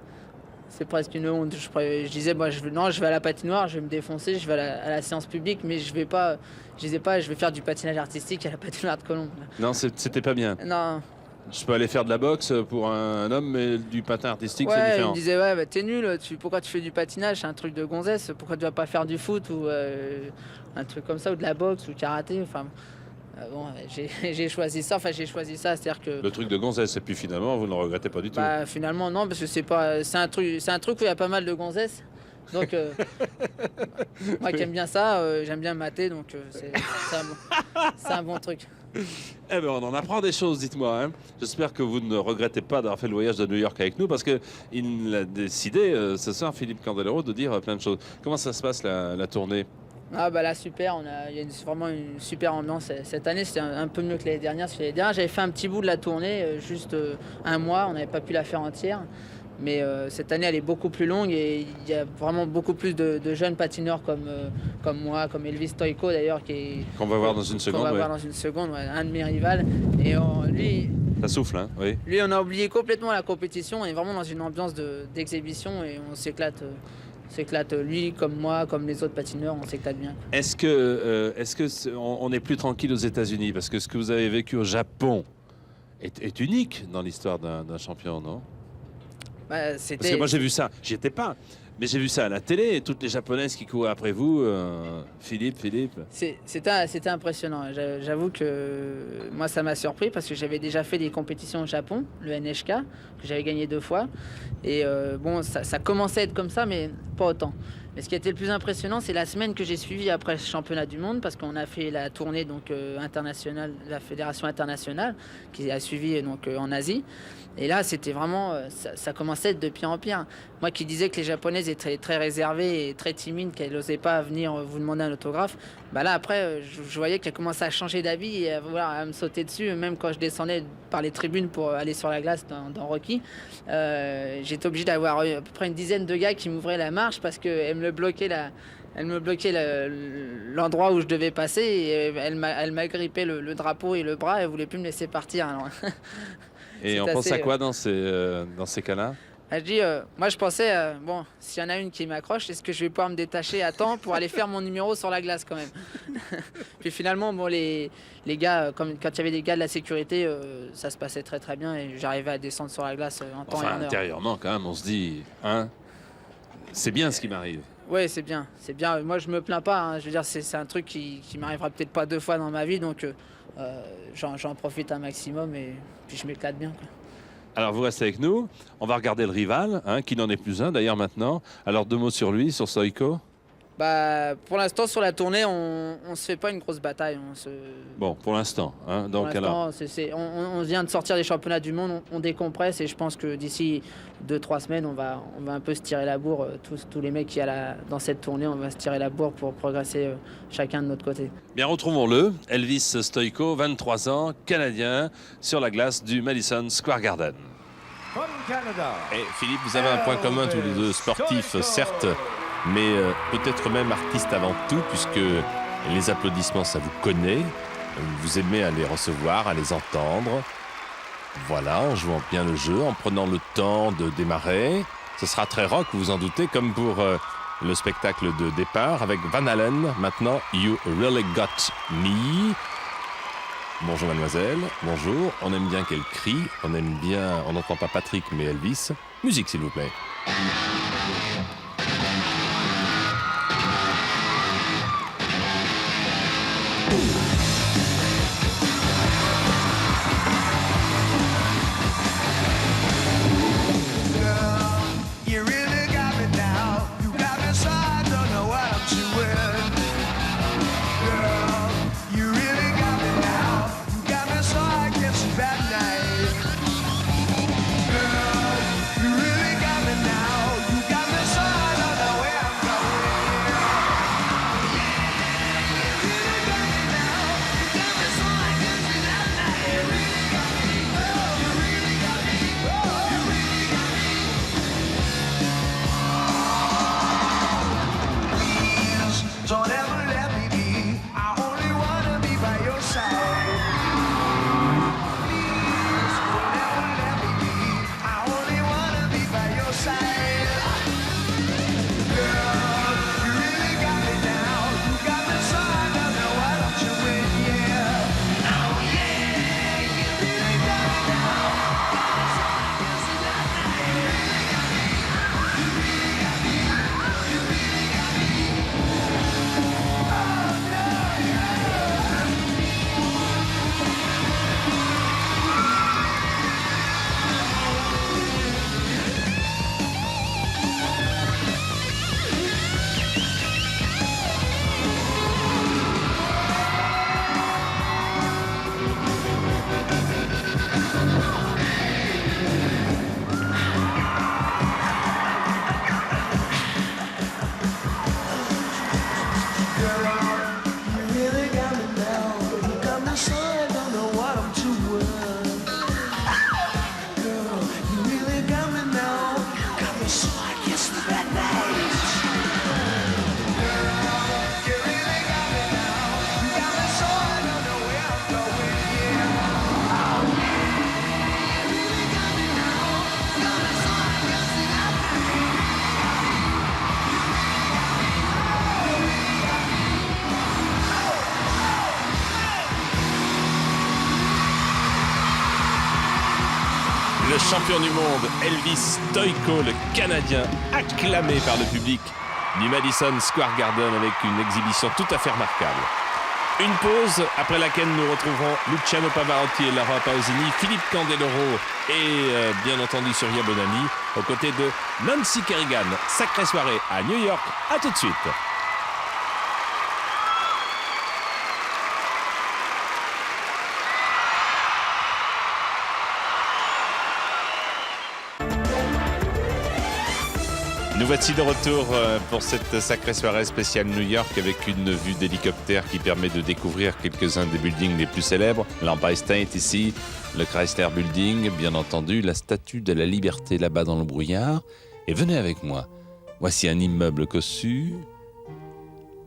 C'est presque une honte. Je disais, moi, je vais à la patinoire, je vais me défoncer, je vais à la séance publique, mais je vais pas. Je disais pas, je vais faire du patinage artistique à la patinoire de Colombes. Non, c'était pas bien. Non. Je peux aller faire de la boxe pour un homme, mais du patin artistique, c'est Ouais, il différent. me disait, ouais, bah, t'es nul, pourquoi tu fais du patinage, c'est un truc de gonzesse, pourquoi tu vas pas faire du foot ou un truc comme ça, ou de la boxe ou karaté, enfin. Bon, j'ai choisi ça, c'est-à-dire que. Le truc de gonzesse, et puis finalement, vous ne le regrettez pas du tout. Bah, finalement, non, parce que c'est un truc où il y a pas mal de gonzesses. Donc, moi qui aime bien ça, j'aime bien mater, donc c'est un bon truc. Eh ben, on en apprend des choses, dites-moi. Hein. J'espère que vous ne regrettez pas d'avoir fait le voyage de New York avec nous, parce qu'il a décidé, ce soir, Philippe Candeloro, de dire plein de choses. Comment ça se passe, la tournée? Ah bah là super, il y a vraiment une super ambiance. Cette année c'était un peu mieux que l'année dernière. Parce que l'année dernière j'avais fait un petit bout de la tournée, juste un mois, on n'avait pas pu la faire entière. Mais cette année elle est beaucoup plus longue et il y a vraiment beaucoup plus de jeunes patineurs comme moi, comme Elvis Stoïko d'ailleurs Qu'on va voir dans une seconde. Qu'on va voir dans une seconde, ouais, un de mes rivales. Et lui, Ça souffle, hein, oui. lui on a oublié complètement la compétition, on est vraiment dans une ambiance d'exhibition et on s'éclate. Lui comme moi, comme les autres patineurs, on s'éclate bien. Est-ce que on est plus tranquille aux États-Unis? Parce que ce que vous avez vécu au Japon est unique dans l'histoire d'un champion, non? Bah, Parce que moi j'ai vu ça, j'y étais pas, mais j'ai vu ça à la télé, et toutes les japonaises qui couraient après vous, Philippe. C'était impressionnant. J'avoue que moi, ça m'a surpris parce que j'avais déjà fait des compétitions au Japon, le NHK, que j'avais gagné 2 fois. Et bon, ça commençait à être comme ça, mais pas autant. Mais ce qui a été le plus impressionnant, c'est la semaine que j'ai suivie après ce championnat du monde, parce qu'on a fait la tournée donc, internationale, la fédération internationale, qui a suivi donc, en Asie. Et là, c'était vraiment, ça commençait de pire en pire. Moi qui disais que les Japonaises étaient très réservées et très timides, qu'elles n'osaient pas venir vous demander un autographe, bah là après, je voyais qu'elles commençaient à changer d'avis et à me sauter dessus. Même quand je descendais par les tribunes pour aller sur la glace dans Rocky, j'étais obligé d'avoir à peu près une dizaine de gars qui m'ouvraient la marche parce qu'elles me bloquaient l'endroit où je devais passer et elle m'a grippé le drapeau et le bras et elle voulait plus me laisser partir. Alors. Et on pense à quoi dans ces cas-là? Je dis, moi je pensais, bon, s'il y en a une qui m'accroche, est-ce que je vais pouvoir me détacher à temps pour aller faire mon numéro sur la glace quand même? Puis finalement, bon, les gars, quand il y avait des gars de la sécurité, ça se passait très très bien et j'arrivais à descendre sur la glace en temps et en heure. Intérieurement quand même, on se dit, hein, c'est bien ce qui m'arrive. Oui, c'est bien. Moi, je me plains pas. Hein. Je veux dire, c'est un truc qui m'arrivera peut-être pas 2 fois dans ma vie, donc j'en profite un maximum et puis je m'éclate bien, quoi. Alors vous restez avec nous, on va regarder le rival, hein, qui n'en est plus un d'ailleurs maintenant. Alors 2 mots sur lui, sur Stoïko. Bah, pour l'instant, sur la tournée, on se fait pas une grosse bataille. Bon, pour l'instant. Hein, donc pour l'instant, alors. on vient de sortir des championnats du monde, on décompresse et je pense que d'ici 2-3 semaines, on va un peu se tirer la bourre. Tous les mecs qui dans cette tournée, on va se tirer la bourre pour progresser chacun de notre côté. Bien, retrouvons-le, Elvis Stoïko, 23 ans, Canadien, sur la glace du Madison Square Garden. From Canada. Et Philippe, vous avez un point commun tous les deux, sportifs certes, mais peut-être même artiste avant tout, puisque les applaudissements, ça vous connaît. Vous aimez à les recevoir, à les entendre. Voilà, en jouant bien le jeu, en prenant le temps de démarrer. Ce sera très rock, vous en doutez, comme pour le spectacle de départ avec Van Halen. Maintenant, You Really Got Me. Bonjour mademoiselle, bonjour. On aime bien qu'elle crie, on n'entend pas Patrick mais Elvis. Musique s'il vous plaît. You really got me now. You got me so I don't know what I'm doing. Girl, you really got me now. You got me so I can't sleep at night. Girl, you really got me now. champion du monde, Elvis Stojko, le Canadien, acclamé par le public du Madison Square Garden avec une exhibition tout à fait remarquable. Une pause après laquelle nous retrouverons Luciano Pavarotti et Laura Pausini, Philippe Candeloro et bien entendu Surya Bonami aux côtés de Nancy Kerrigan. Sacrée soirée à New York. À tout de suite. Nous voici de retour pour cette sacrée soirée spéciale New York avec une vue d'hélicoptère qui permet de découvrir quelques-uns des buildings les plus célèbres. L'Empire State ici, le Chrysler Building, bien entendu, la Statue de la Liberté là-bas dans le brouillard. Et venez avec moi. Voici un immeuble cossu,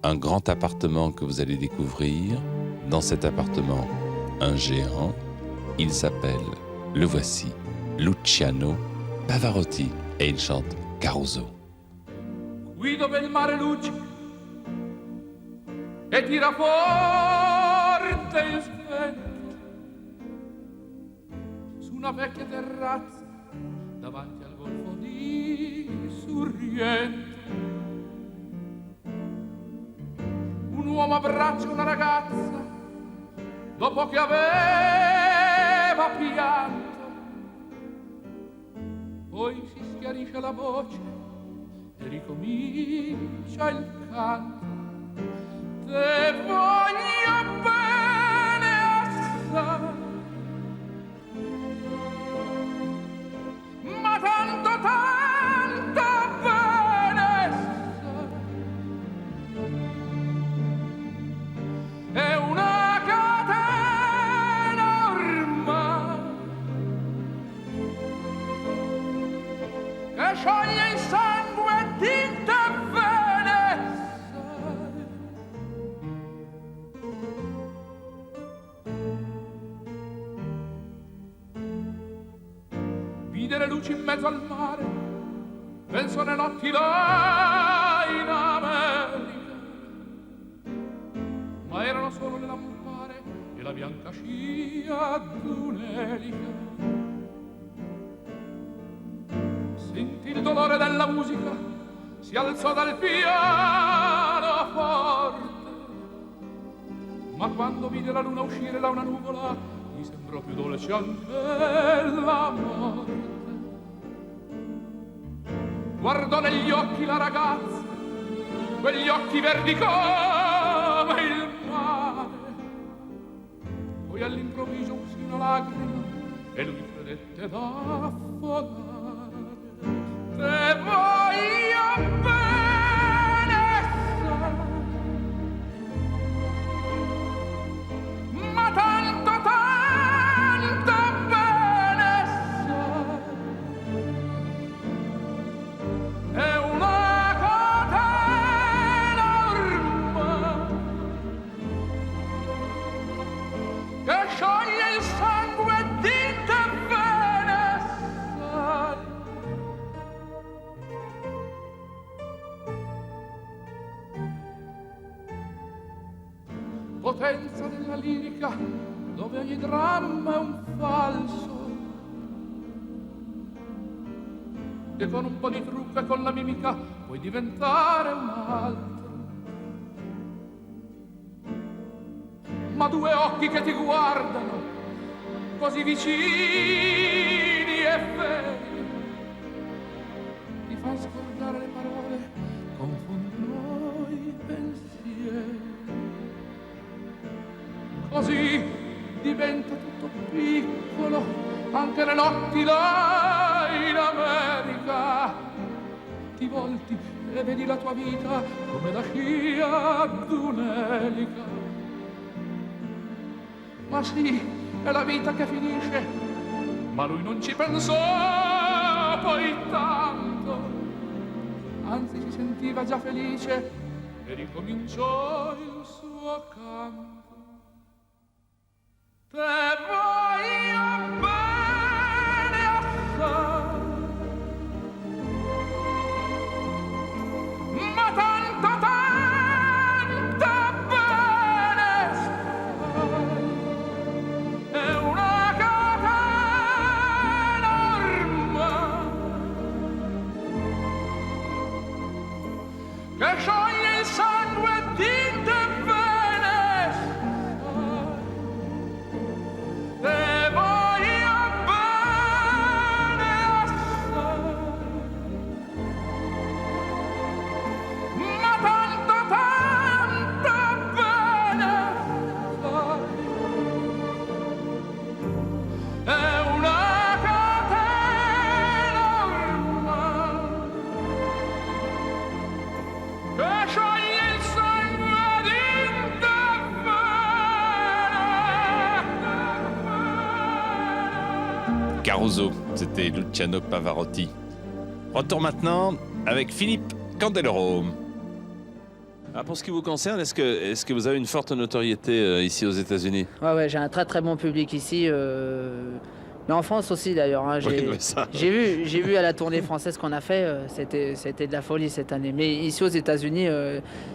un grand appartement que vous allez découvrir. Dans cet appartement, un géant. Il s'appelle, le voici, Luciano Pavarotti. Et il chante Caruso. Qui dove il mare luccica e tira forte il vento, su una vecchia terrazza davanti al golfo di Sorrento, un uomo abbraccia una ragazza dopo che aveva pianto, poi si schiarisce la voce e ricomincia il canto. Te voglio bene assai, ma tanto bene assai. È una catena ormai che scioglie il sangue di te bene sai. Vide le luci in mezzo al mare, penso alle notti là in America, ma erano solo le lampare e la bianca scia d'un'elica. Sentì il dolore della musica, si alzò dal pianoforte, ma quando vide la luna uscire da una nuvola, gli sembrò più dolce anche la morte. Guardò negli occhi la ragazza, quegli occhi verdi come il mare, poi all'improvviso uscì una lacrima e lui credette d'affogare. Te voglio bene assai, ma tanto bene assai. È una catena ormai che scioglie il sangue di te bene assai. Potenza della lirica, dove ogni dramma è un falso, e con un po' di trucco e con la mimica puoi diventare un altro. Ma due occhi che ti guardano, così vicini e feri, ti fan scordare le parole, confondono i pensieri. Così diventa tutto piccolo, anche le notti là in America. Ti volti e vedi la tua vita come la scia d'un'elica. Ma sì, è la vita che finisce, ma lui non ci pensò poi tanto. Anzi, si sentiva già felice e ricominciò il suo canto. Te voglio bene assai, ma tanto bene assai. È una catena ormai che scioglie il sangue di te bene, te voglio bene assai, ma tanto, tanto bene sai. È una catena ormai che scioglie il sangue di te bene. Caruso, c'était Luciano Pavarotti. Retour maintenant avec Philippe Candeloro. Ah, pour ce qui vous concerne, est-ce que vous avez une forte notoriété ici aux États-Unis? Ouais, j'ai un très très bon public ici. Mais en France aussi d'ailleurs. Hein. Oui, mais ça- J'ai vu à la tournée française qu'on a fait, c'était de la folie cette année. Mais ici aux États-Unis,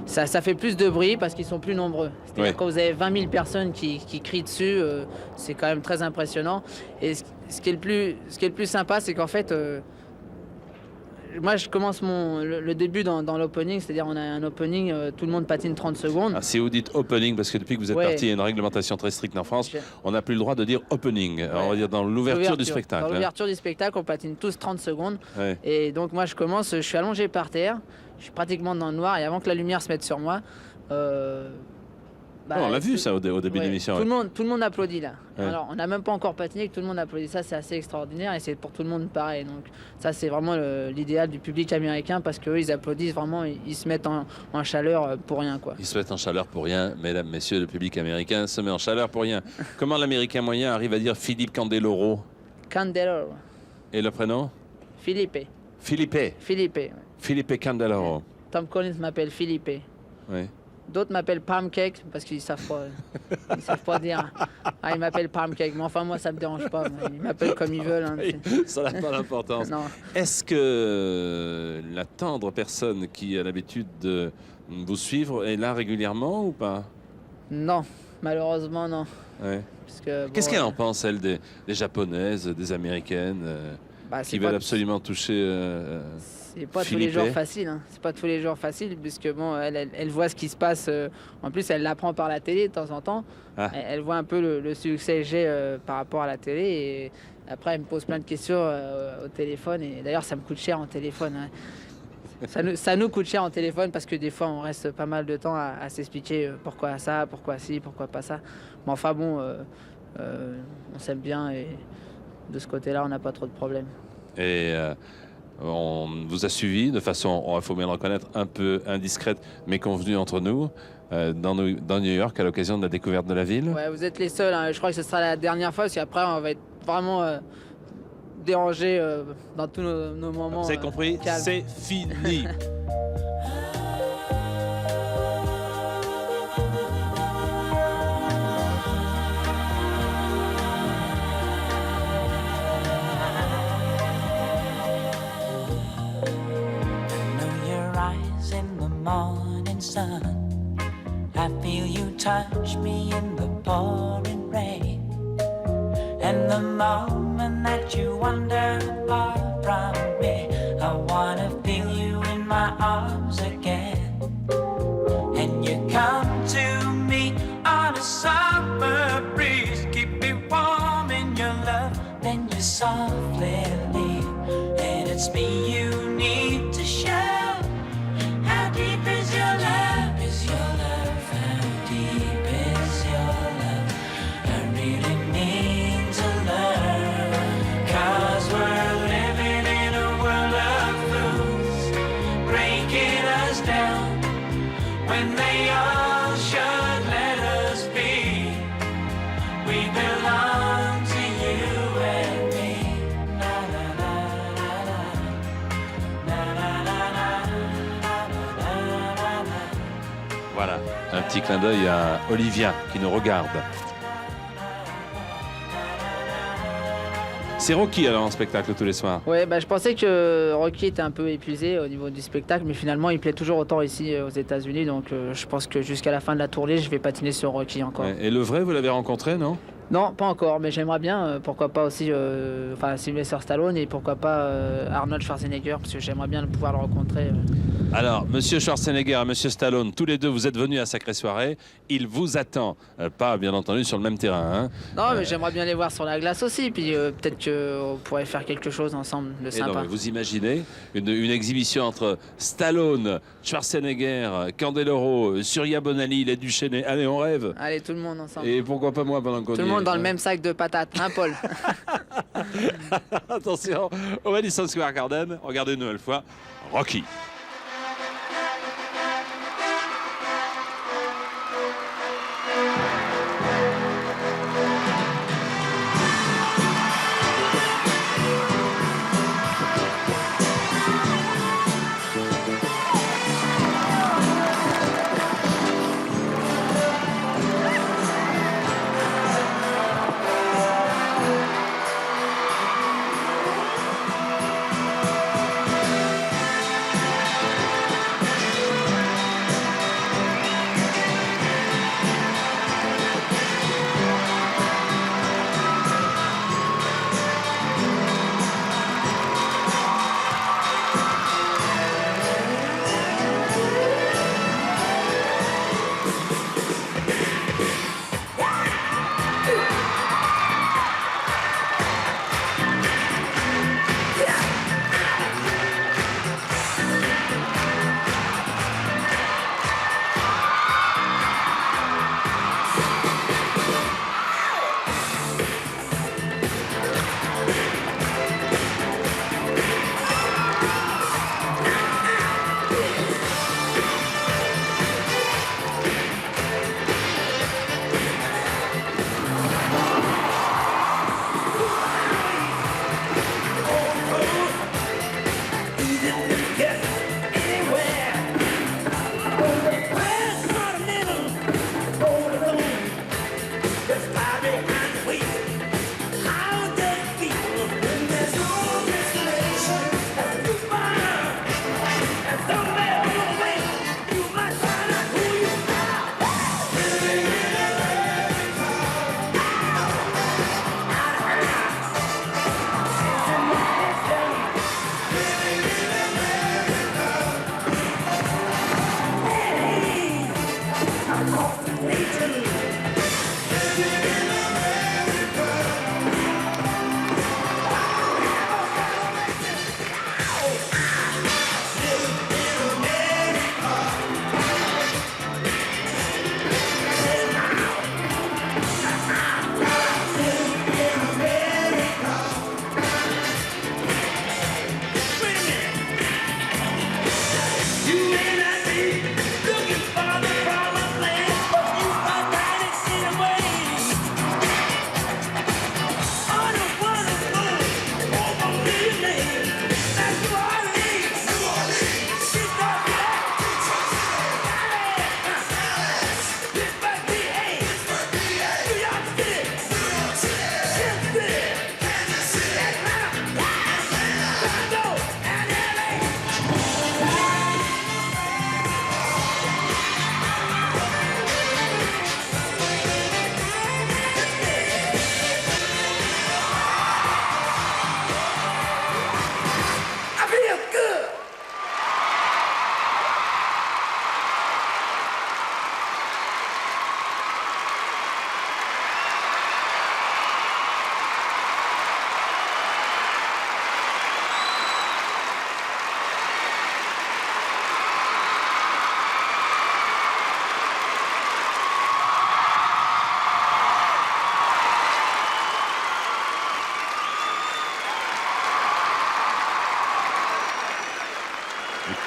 ça fait plus de bruit parce qu'ils sont plus nombreux. C'est-à-dire Ouais. quand vous avez 20 000 personnes qui crient dessus, c'est quand même très impressionnant. Et ce qui est le plus sympa, c'est qu'en fait, moi je commence le début dans l'opening, c'est-à-dire on a un opening, tout le monde patine 30 secondes. Ah, si vous dites opening, parce que depuis que vous êtes Ouais. parti, il y a une réglementation très stricte en France, on n'a plus le droit de dire opening. Alors, on va dire dans l'ouverture du spectacle. Dans hein. l'ouverture du spectacle, on patine tous 30 secondes. Ouais. Et donc moi je commence, je suis allongé par terre, je suis pratiquement dans le noir et avant que la lumière se mette sur moi, bah, Oh, on l'a vu tout- ça au début de ouais, l'émission. tout le monde applaudit là. Ouais. Alors on n'a même pas encore patiné, que tout le monde applaudit. Ça c'est assez extraordinaire et c'est pour tout le monde pareil. Donc ça c'est vraiment l'idéal du public américain parce qu'eux ils applaudissent vraiment, ils se mettent en chaleur pour rien quoi. Ils se mettent en chaleur pour rien, mesdames, messieurs, le public américain se met en chaleur pour rien. Comment l'américain moyen arrive à dire Philippe Candeloro? Candeloro, Et le prénom? Philippe, Philippe. ouais. Philippe Candeloro. Tom Collins m'appelle Philippe. Oui. D'autres m'appellent Pancake parce qu'ils savent pas dire. Ah, ils m'appellent Pancake, mais enfin moi ça me dérange pas. Ils m'appellent comme ils veulent. Hein, Ça n'a pas d'importance. non. Est-ce que la tendre personne qui a l'habitude de vous suivre est là régulièrement ou pas? Non, malheureusement non. Ouais. Parce que, bon, Qu'est-ce qu'elle en pense, elle, des japonaises, des américaines bah, qui veulent absolument toucher c'est pas tous les Philippe? jours facile. Hein. C'est pas tous les jours facile puisque bon, elle voit ce qui se passe. En plus, elle l'apprend par la télé de temps en temps. Ah. Elle voit un peu le succès que j'ai par rapport à la télé et après elle me pose plein de questions au téléphone et d'ailleurs ça me coûte cher en téléphone. Hein. Ça nous coûte cher en téléphone parce que des fois on reste pas mal de temps à s'expliquer pourquoi ça, pourquoi ci, pourquoi pas ça. Mais enfin bon, on s'aime bien et de ce côté-là on n'a pas trop de problèmes. Et on vous a suivi de façon, il faut bien le reconnaître, un peu indiscrète, mais convenue entre nous, dans New York à l'occasion de la découverte de la ville. Ouais, vous êtes les seuls. Hein. Je crois que ce sera la dernière fois parce qu'après on va être vraiment dérangés dans tous nos moments. Vous avez compris? calmes. C'est fini. Know your eyes in the morning sun. I feel you touch me in the pouring rain. And the moment that you wander far from me, I wanna feel you in my arms again. And you come to me on a summer breeze, keep me warm in your love, then you softly leave. And it's me you need to show. How deep is your love? Is your love? How deep is your love? I really need to learn. 'Cause we're living in a world of fools, breaking us down when they all should let us be. We belong to you and me. Na na na na na. Na na na na. Na na na na. Voilà, un petit clin d'œil à Olivia qui nous regarde. C'est Rocky alors en spectacle tous les soirs. Ouais, bah, je pensais que Rocky était un peu épuisé au niveau du spectacle, mais finalement il plaît toujours autant ici aux États-Unis, donc je pense que jusqu'à la fin de la tournée, je vais patiner sur Rocky encore. Ouais. Et le vrai, vous l'avez rencontré, non? Non, pas encore, mais j'aimerais bien, pourquoi pas aussi, Sylvester Stallone et pourquoi pas Arnold Schwarzenegger, parce que j'aimerais bien pouvoir le rencontrer. Alors, Monsieur Schwarzenegger et Monsieur Stallone, tous les deux, vous êtes venus à Sacrée Soirée. Il vous attend, pas bien entendu sur le même terrain. Hein. Non, mais j'aimerais bien les voir sur la glace aussi. Puis peut-être qu'on pourrait faire quelque chose ensemble de Et non, sympa. mais vous imaginez une exhibition entre Stallone, Schwarzenegger, Candeloro, Surya Bonali, les Duchesnay. Allez, on rêve. Allez, tout le monde ensemble. Et pourquoi pas moi pendant qu'on Tout le y est, monde dans hein. le même sac de patates, hein, Paul? Attention, au Madison Square Garden, regardez une nouvelle fois Rocky.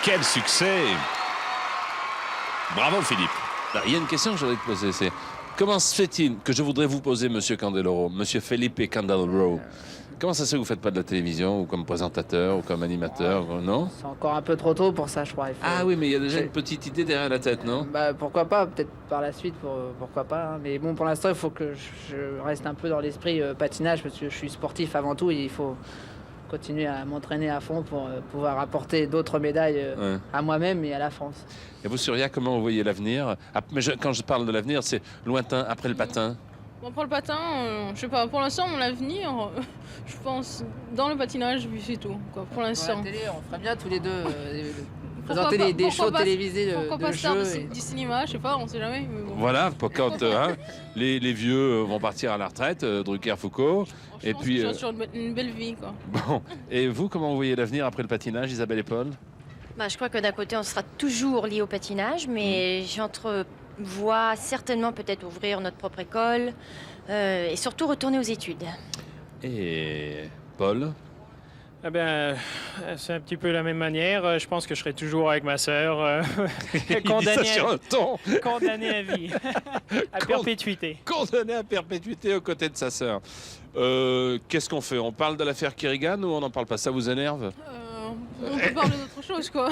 Quel succès! Bravo Philippe. Alors, il y a une question que je voudrais te poser, c'est comment se fait-il que je voudrais vous poser, Monsieur Candeloro, Monsieur Felipe Candeloro, comment ça se fait que vous faites pas de la télévision ou comme présentateur ou comme animateur, non? C'est encore un peu trop tôt pour ça, je crois. Ah oui, mais il y a déjà une petite idée derrière la tête, non? Bah, pourquoi pas, peut-être par la suite, pourquoi pas. Hein. Mais bon, pour l'instant, il faut que je reste un peu dans l'esprit patinage parce que je suis sportif avant tout et il faut continuer à m'entraîner à fond pour pouvoir apporter d'autres médailles à moi-même et à la France. Et vous, Surya, comment vous voyez l'avenir? Mais quand je parle de l'avenir, c'est lointain, après le patin. Bon, pour le patin, je sais pas, pour l'instant, mon avenir, je pense dans le patinage, puis c'est tout, quoi, pour l'instant. Pour la télé, on ferait bien tous les deux présenter des shows télévisés Pourquoi de pas star jeux. du cinéma, je sais pas, on sait jamais. Mais bon. Voilà, pour quand les vieux vont partir à la retraite, Drucker, Foucault. Je Et pense puis, qu'ils ont sur une belle vie, quoi. bon. Et vous, comment vous voyez l'avenir après le patinage, Isabelle et Paul? Bah, je crois que d'un côté, on sera toujours lié au patinage, mais j'entrevois certainement peut-être ouvrir notre propre école et surtout retourner aux études. Et Paul? Eh bien, c'est un petit peu la même manière. Je pense que je serai toujours avec ma sœur, Il dit ça sur un ton. condamné à vie, à perpétuité. Condamné à perpétuité aux côtés de sa sœur. Qu'est-ce qu'on fait? On parle de l'affaire Kerrigan ou on n'en parle pas? Ça vous énerve? On peut parler d'autre chose, quoi.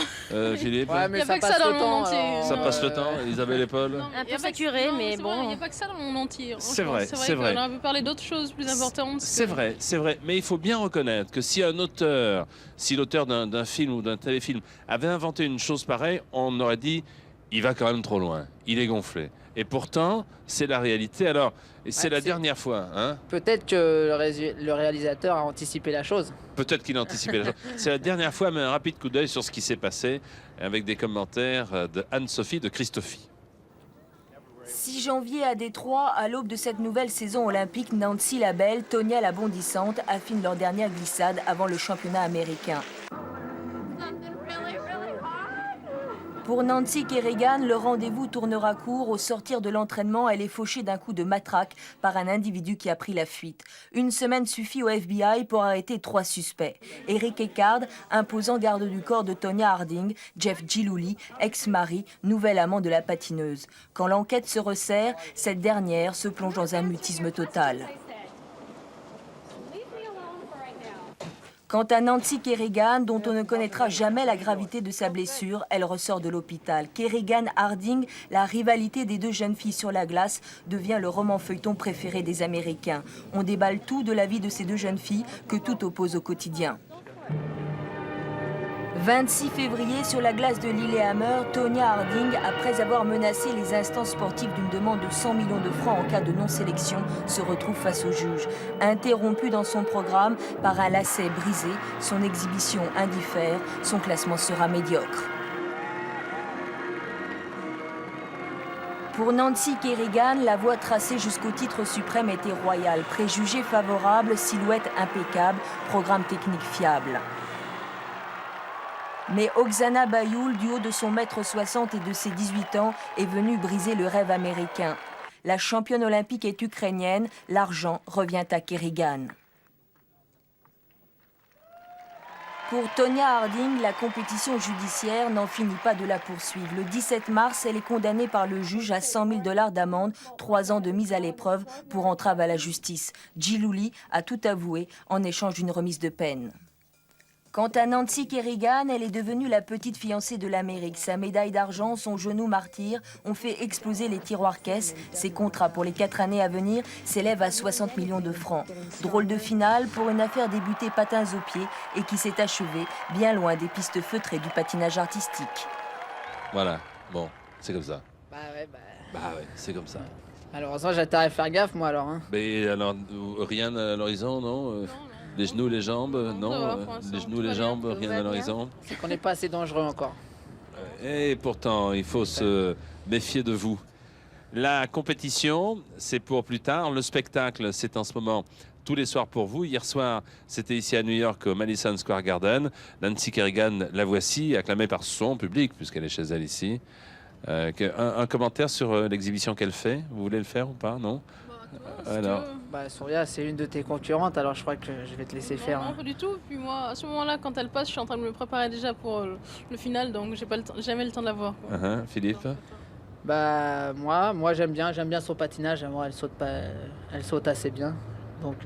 Philippe? Ouais, Il mais n'y a ça pas que ça passe dans le le monde temps. entier. alors, Ça passe le temps, Isabelle et Paul? Non, Un y a peu pas saturé, que- mais c'est bon. vrai, il n'y a pas que ça dans le monde entier. C'est vrai, c'est C'est vrai. vrai qu'on a parler d'autres choses plus importantes. C'est vrai. Mais il faut bien reconnaître que si l'auteur d'un film ou d'un téléfilm avait inventé une chose pareille, on aurait dit il va quand même trop loin, il est gonflé. Et pourtant, c'est la réalité. Alors, c'est la dernière fois, hein? Peut-être que le réalisateur a anticipé la chose. Peut-être qu'il a anticipé la chose. C'est la dernière fois, mais un rapide coup d'œil sur ce qui s'est passé avec des commentaires de Anne-Sophie de Christophie. 6 janvier à Détroit, à l'aube de cette nouvelle saison olympique, Nancy la Belle, Tonya la Bondissante affinent leur dernière glissade avant le championnat américain. Pour Nancy Kerrigan, le rendez-vous tournera court. Au sortir de l'entraînement, elle est fauchée d'un coup de matraque par un individu qui a pris la fuite. Une semaine suffit au FBI pour arrêter 3 suspects. Eric Eckard, imposant garde du corps de Tonya Harding, Jeff Gilhooly, ex-mari, nouvel amant de la patineuse. Quand l'enquête se resserre, cette dernière se plonge dans un mutisme total. Quant à Nancy Kerrigan, dont on ne connaîtra jamais la gravité de sa blessure, elle ressort de l'hôpital. Kerrigan-Harding, la rivalité des deux jeunes filles sur la glace, devient le roman feuilleton préféré des Américains. On déballe tout de la vie de ces deux jeunes filles que tout oppose au quotidien. 26 février, sur la glace de Lillehammer, Tonya Harding, après avoir menacé les instances sportives d'une demande de 100 millions de francs en cas de non-sélection, se retrouve face au juge. Interrompue dans son programme par un lacet brisé, son exhibition indiffère, son classement sera médiocre. Pour Nancy Kerrigan, la voie tracée jusqu'au titre suprême était royale. Préjugés favorables, silhouette impeccable, programme technique fiable. Mais Oksana Bayoul, du haut de son 1m60 et de ses 18 ans, est venue briser le rêve américain. La championne olympique est ukrainienne, l'argent revient à Kerrigan. Pour Tonya Harding, la compétition judiciaire n'en finit pas de la poursuivre. Le 17 mars, elle est condamnée par le juge à 100 000 $ d'amende, 3 ans de mise à l'épreuve pour entrave à la justice. Gilhooly a tout avoué en échange d'une remise de peine. Quant à Nancy Kerrigan, elle est devenue la petite fiancée de l'Amérique. Sa médaille d'argent, son genou martyr ont fait exploser les tiroirs-caisses. Ses contrats pour les 4 années à venir s'élèvent à 60 millions de francs. Drôle de finale pour une affaire débutée patins aux pieds et qui s'est achevée bien loin des pistes feutrées du patinage artistique. Voilà, bon, c'est comme ça. Bah ouais, C'est comme ça. malheureusement, j'ai intérêt à faire gaffe, moi, alors. Hein. Mais alors, rien à l'horizon, non? Les genoux, les jambes, non? ça va, pour l'instant, Les genoux, tout les va bien, jambes, tout rien va à bien. l'horizon. C'est qu'on n'est pas assez dangereux encore. Et pourtant, il faut se méfier de vous. La compétition, c'est pour plus tard. Le spectacle, c'est en ce moment tous les soirs pour vous. Hier soir, c'était ici à New York, au Madison Square Garden. Nancy Kerrigan, la voici, acclamée par son public, puisqu'elle est chez elle ici. Un commentaire sur l'exhibition qu'elle fait. Vous voulez le faire ou pas? Non? Alors, Bah, Souria, c'est une de tes concurrentes, alors je crois que je vais te laisser faire. Non, hein. pas du tout. Puis moi, à ce moment-là, quand elle passe, je suis en train de me préparer déjà pour le final, donc j'ai pas jamais le temps de la voir. Quoi. Philippe? Bah, moi j'aime bien son patinage. Moi, elle saute assez bien. Donc,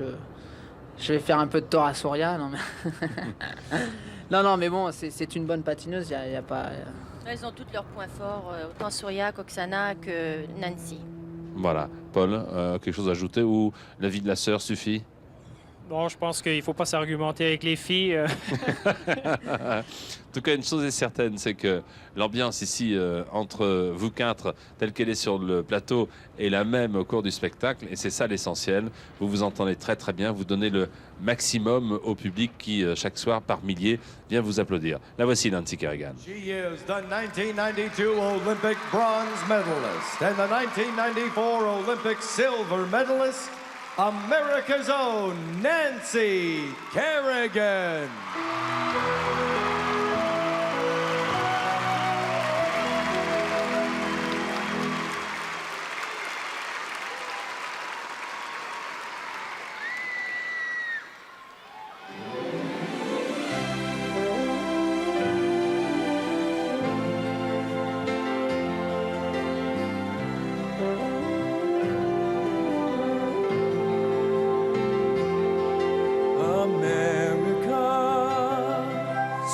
je vais faire un peu de tort à Souria. Non, mais, non, mais bon, c'est une bonne patineuse. Y a pas. Elles ont tous leurs points forts, autant Surya qu'Oksana que Nancy. Voilà. Paul, quelque chose à ajouter ou la vie de la sœur suffit? Bon, je pense qu'il ne faut pas s'argumenter avec les filles. En tout cas, une chose est certaine, c'est que l'ambiance ici entre vous quatre, telle qu'elle est sur le plateau, est la même au cours du spectacle. Et c'est ça l'essentiel. Vous vous entendez très très bien. Vous donnez le maximum au public qui, chaque soir, par milliers, vient vous applaudir. La voici, Nancy Kerrigan. She is the 1992 Olympic bronze medalist and the 1994 Olympic silver medalist, America's own Nancy Kerrigan.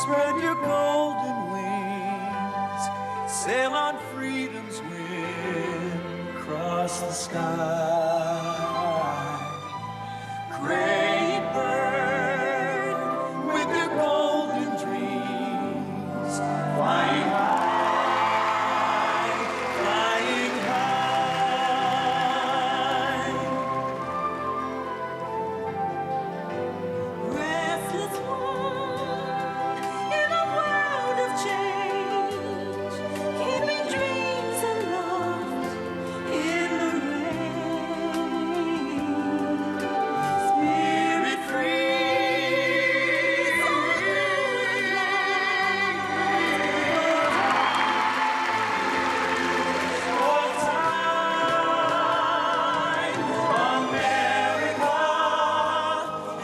Spread your golden wings, sail on freedom's wind across the sky. Great bird with your golden dreams, flying high, flying high. Restless one in a world of change, keeping dreams aloft in the rain. Spirit free, for time, America,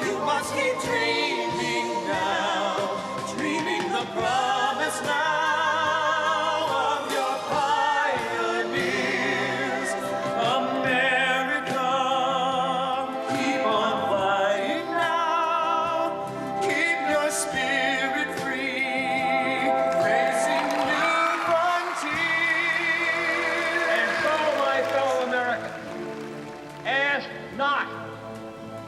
you must keep dreaming now, dreaming the promise now of your pioneers. America, keep on fighting now, keep your spirit free, racing new frontiers. And so, my fellow Americans, ask not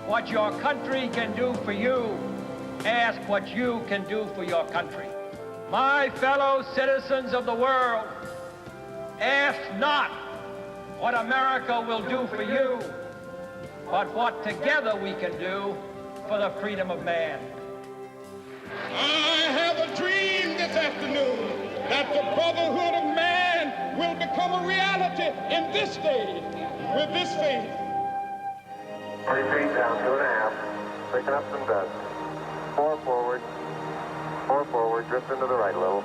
what your country can do for you. Ask what you can do for your country. My fellow citizens of the world, ask not what America will do for you, but what together we can do for the freedom of man. I have a dream this afternoon that the brotherhood of man will become a reality in this day with this faith. 3 feet down, 2.5. Picking up some dust. 4 forward. 4 forward. Drift into the right a little.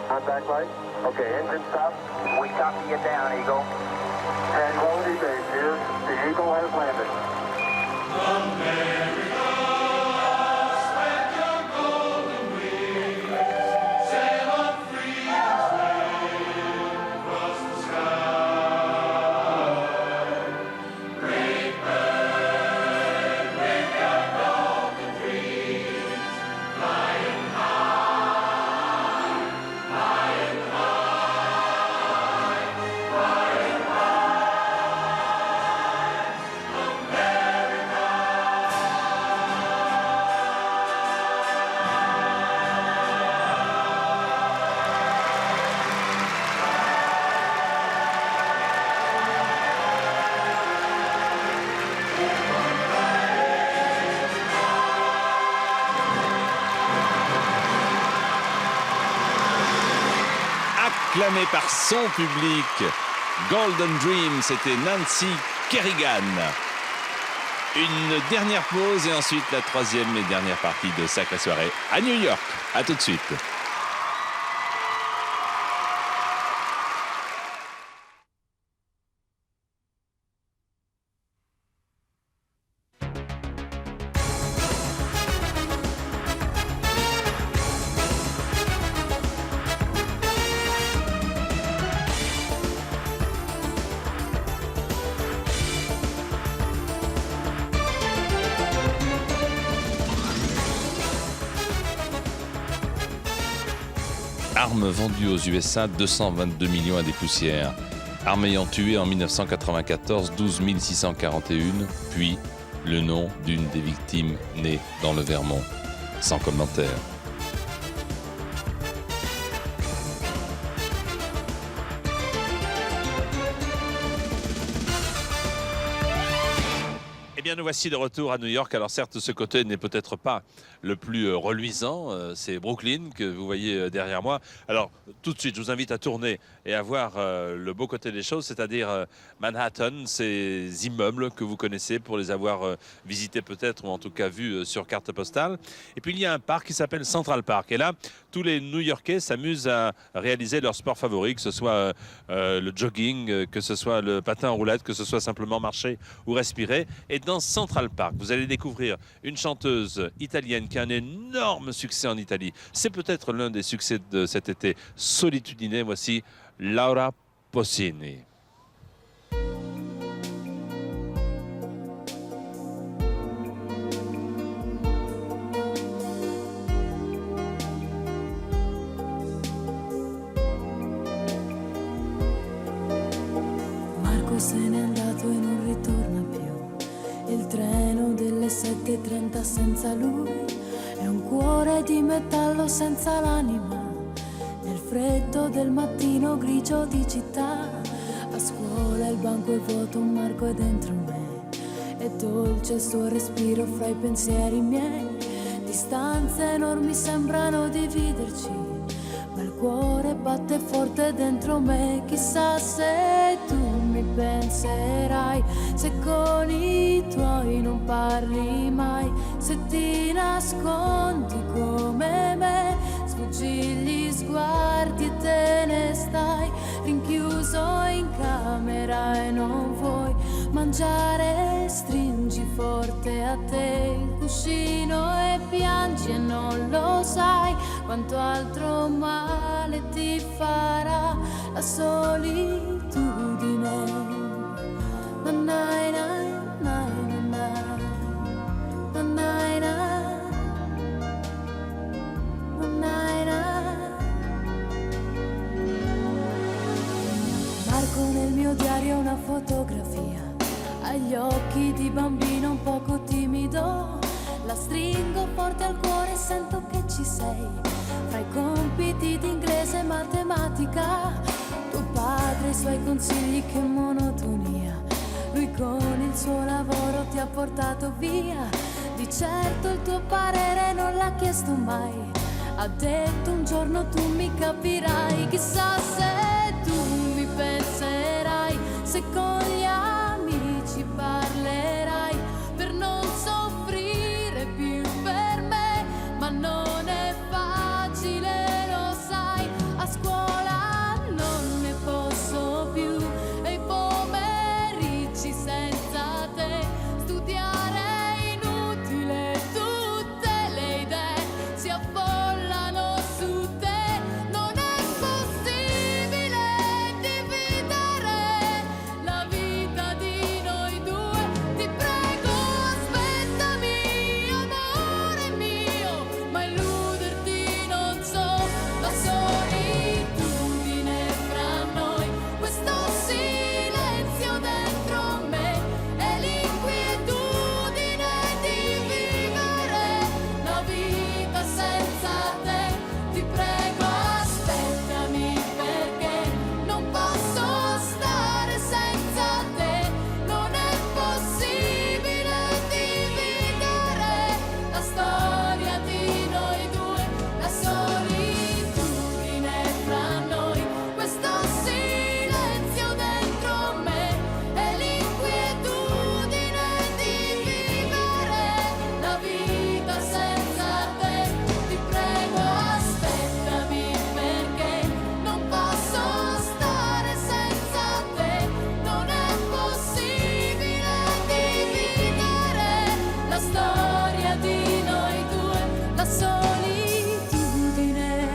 Contact light. Okay, engine stop. We copy you down, Eagle. Tranquility Base here. The Eagle has landed. Acclamé par son public, Golden Dream, c'était Nancy Kerrigan. Une dernière pause et ensuite la troisième et dernière partie de Sacrée Soirée à New York. À tout de suite. Armes vendues aux USA, 222 millions à des poussières. Armes ayant tué en 1994 12 641, puis le nom d'une des victimes nées dans le Vermont. Sans commentaire. Eh bien, nous voici de retour à New York. Alors certes, ce côté n'est peut-être pas le plus reluisant. C'est Brooklyn que vous voyez derrière moi. Alors tout de suite, je vous invite à tourner et à voir le beau côté des choses, c'est-à-dire Manhattan, ces immeubles que vous connaissez pour les avoir visités peut-être ou en tout cas vus sur carte postale. Et puis il y a un parc qui s'appelle Central Park. Et là, tous les New-Yorkais s'amusent à réaliser leur sport favori, que ce soit le jogging, que ce soit le patin en roulette, que ce soit simplement marcher ou respirer. Et dans Central Park, vous allez découvrir une chanteuse italienne qui a un énorme succès en Italie. C'est peut-être l'un des succès de cet été, Solitudine. Voici Laura Pausini. Marco se n'è andato e non ritorna più. Il treno delle 7:30 senza lui è un cuore di metallo senza l'anima. Nel freddo del mattino grigio di città, a scuola il banco è vuoto, un Marco è dentro me. È dolce il suo respiro fra i pensieri miei. Distanze enormi sembrano dividerci, ma il cuore batte forte dentro me. Chissà se tu mi penserai, se con i tuoi non parli mai, se ti nascondi come me, sfuggi gli sguardi e te ne stai rinchiuso in camera e non vuoi mangiare. Stringi forte a te il cuscino e piangi e non lo sai quanto altro male ti farà la solitudine. Nanai, nai, nai, nanai. Nanai, nai. Nanai, nai. Marco nel mio diario una fotografia, agli occhi di bambino un poco timido. La stringo forte al cuore e sento che ci sei. Fra i compiti di inglese e matematica, tuo padre e i suoi consigli, che monotonia. Lui con il suo lavoro ti ha portato via. Di certo il tuo parere non l'ha chiesto mai. Ha detto un giorno tu mi capirai. Chissà se tu mi penserai, se con gli amici parlerai per non soffrire più per me. Ma non è facile, lo sai, a scuola non ne posso più e i pomeriggi senza te studiare è inutile, tutte le idee si affollano su te. Non è possibile dividere la vita di noi due. Ti prego aspettami, amore mio, ma illuderti non so. La solitudine fra noi, questo silenzio dentro me e l'inquietudine di vivere la vita senza te. Ti prego aspettami perché non posso stare senza te. Non è possibile dividere la storia di noi due. La solitudine fra noi, questo silenzio dentro me e l'inquietudine di vivere la vita senza te. Ti prego aspettami perché non posso stare senza te. Non è possibile dividere la storia di noi due. La solitudine.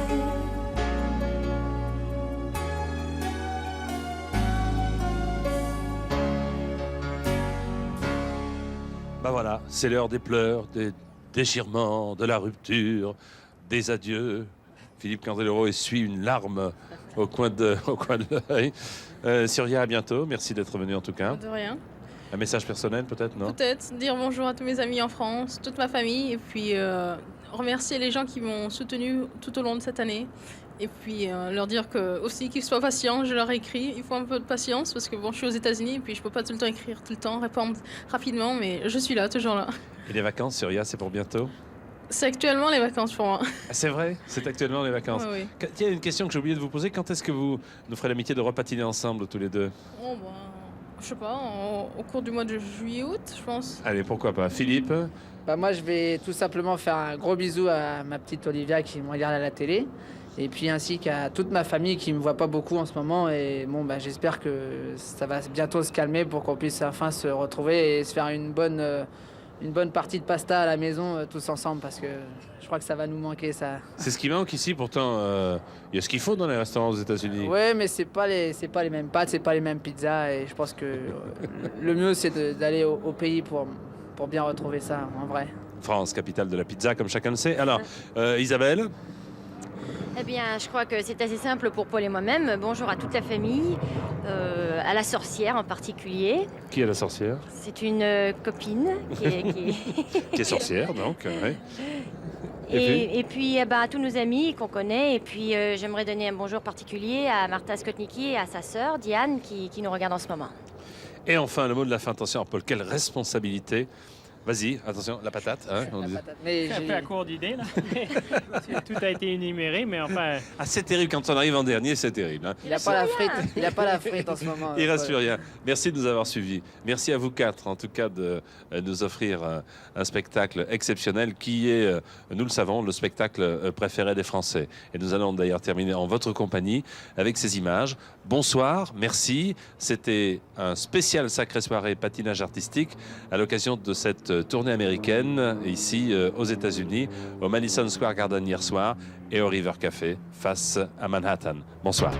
Ben voilà, c'est l'heure des pleurs, des déchirements, de la rupture, des adieux. Philippe Candeloro essuie une larme au coin de l'œil. Surya, à bientôt. Merci d'être venu en tout cas. De rien. Un message personnel peut-être, non? Peut-être dire bonjour à tous mes amis en France, toute ma famille, et puis remercier les gens qui m'ont soutenu tout au long de cette année. Et puis leur dire que, aussi qu'ils soient patients, je leur ai écrit, il faut un peu de patience parce que bon, je suis aux États-Unis et puis je peux pas tout le temps écrire tout le temps, répondre rapidement, mais je suis là, toujours là. Et les vacances, Surya, c'est pour bientôt? C'est actuellement les vacances pour moi. Ah, c'est vrai? C'est actuellement les vacances. Oui, oui. Il y a une question que j'ai oublié de vous poser. Quand est-ce que vous nous ferez l'amitié de repatiner ensemble tous les deux? Bon, ben, je sais pas, au cours du mois de juillet-août, je pense. Allez, pourquoi pas. Philippe? Bah, moi, je vais tout simplement faire un gros bisou à ma petite Olivia qui me regarde à la télé. Et puis ainsi qu'à toute ma famille qui me voit pas beaucoup en ce moment. Et bon, bah, j'espère que ça va bientôt se calmer pour qu'on puisse enfin se retrouver et se faire une bonne partie de pasta à la maison tous ensemble parce que je crois que ça va nous manquer ça. C'est ce qui manque ici, pourtant, il y a ce qu'il faut dans les restaurants aux États-Unis. Ouais, mais c'est pas les mêmes pâtes, c'est pas les mêmes pizzas et je pense que le mieux c'est d'aller au pays pour bien retrouver ça en vrai. France, capitale de la pizza, comme chacun le sait. Alors, Isabelle? Eh bien, je crois que c'est assez simple pour Paul et moi-même. Bonjour à toute la famille, à la sorcière en particulier. Qui est la sorcière? C'est une copine qui est... Qui est sorcière, donc. Ouais. Et puis à tous nos amis qu'on connaît. Et puis j'aimerais donner un bonjour particulier à Martha Skotnicki et à sa sœur Diane qui nous regarde en ce moment. Et enfin, le mot de la fin. Attention, Paul, quelle responsabilité. Vas-y, attention, la patate. Hein, on dit. Mais C'est un peu à court d'idées, là. Tout a été énuméré, mais enfin... Ah, c'est terrible, quand on arrive en dernier, c'est terrible. Hein. il n'a pas la frite en ce moment. Il reste plus rien. Merci de nous avoir suivis. Merci à vous quatre, en tout cas, de nous offrir un spectacle exceptionnel qui est, nous le savons, le spectacle préféré des Français. Et nous allons d'ailleurs terminer en votre compagnie avec ces images. Bonsoir, merci. C'était un spécial Sacrée Soirée patinage artistique à l'occasion de cette tournée américaine ici aux États-Unis, au Madison Square Garden hier soir et au River Café face à Manhattan. Bonsoir.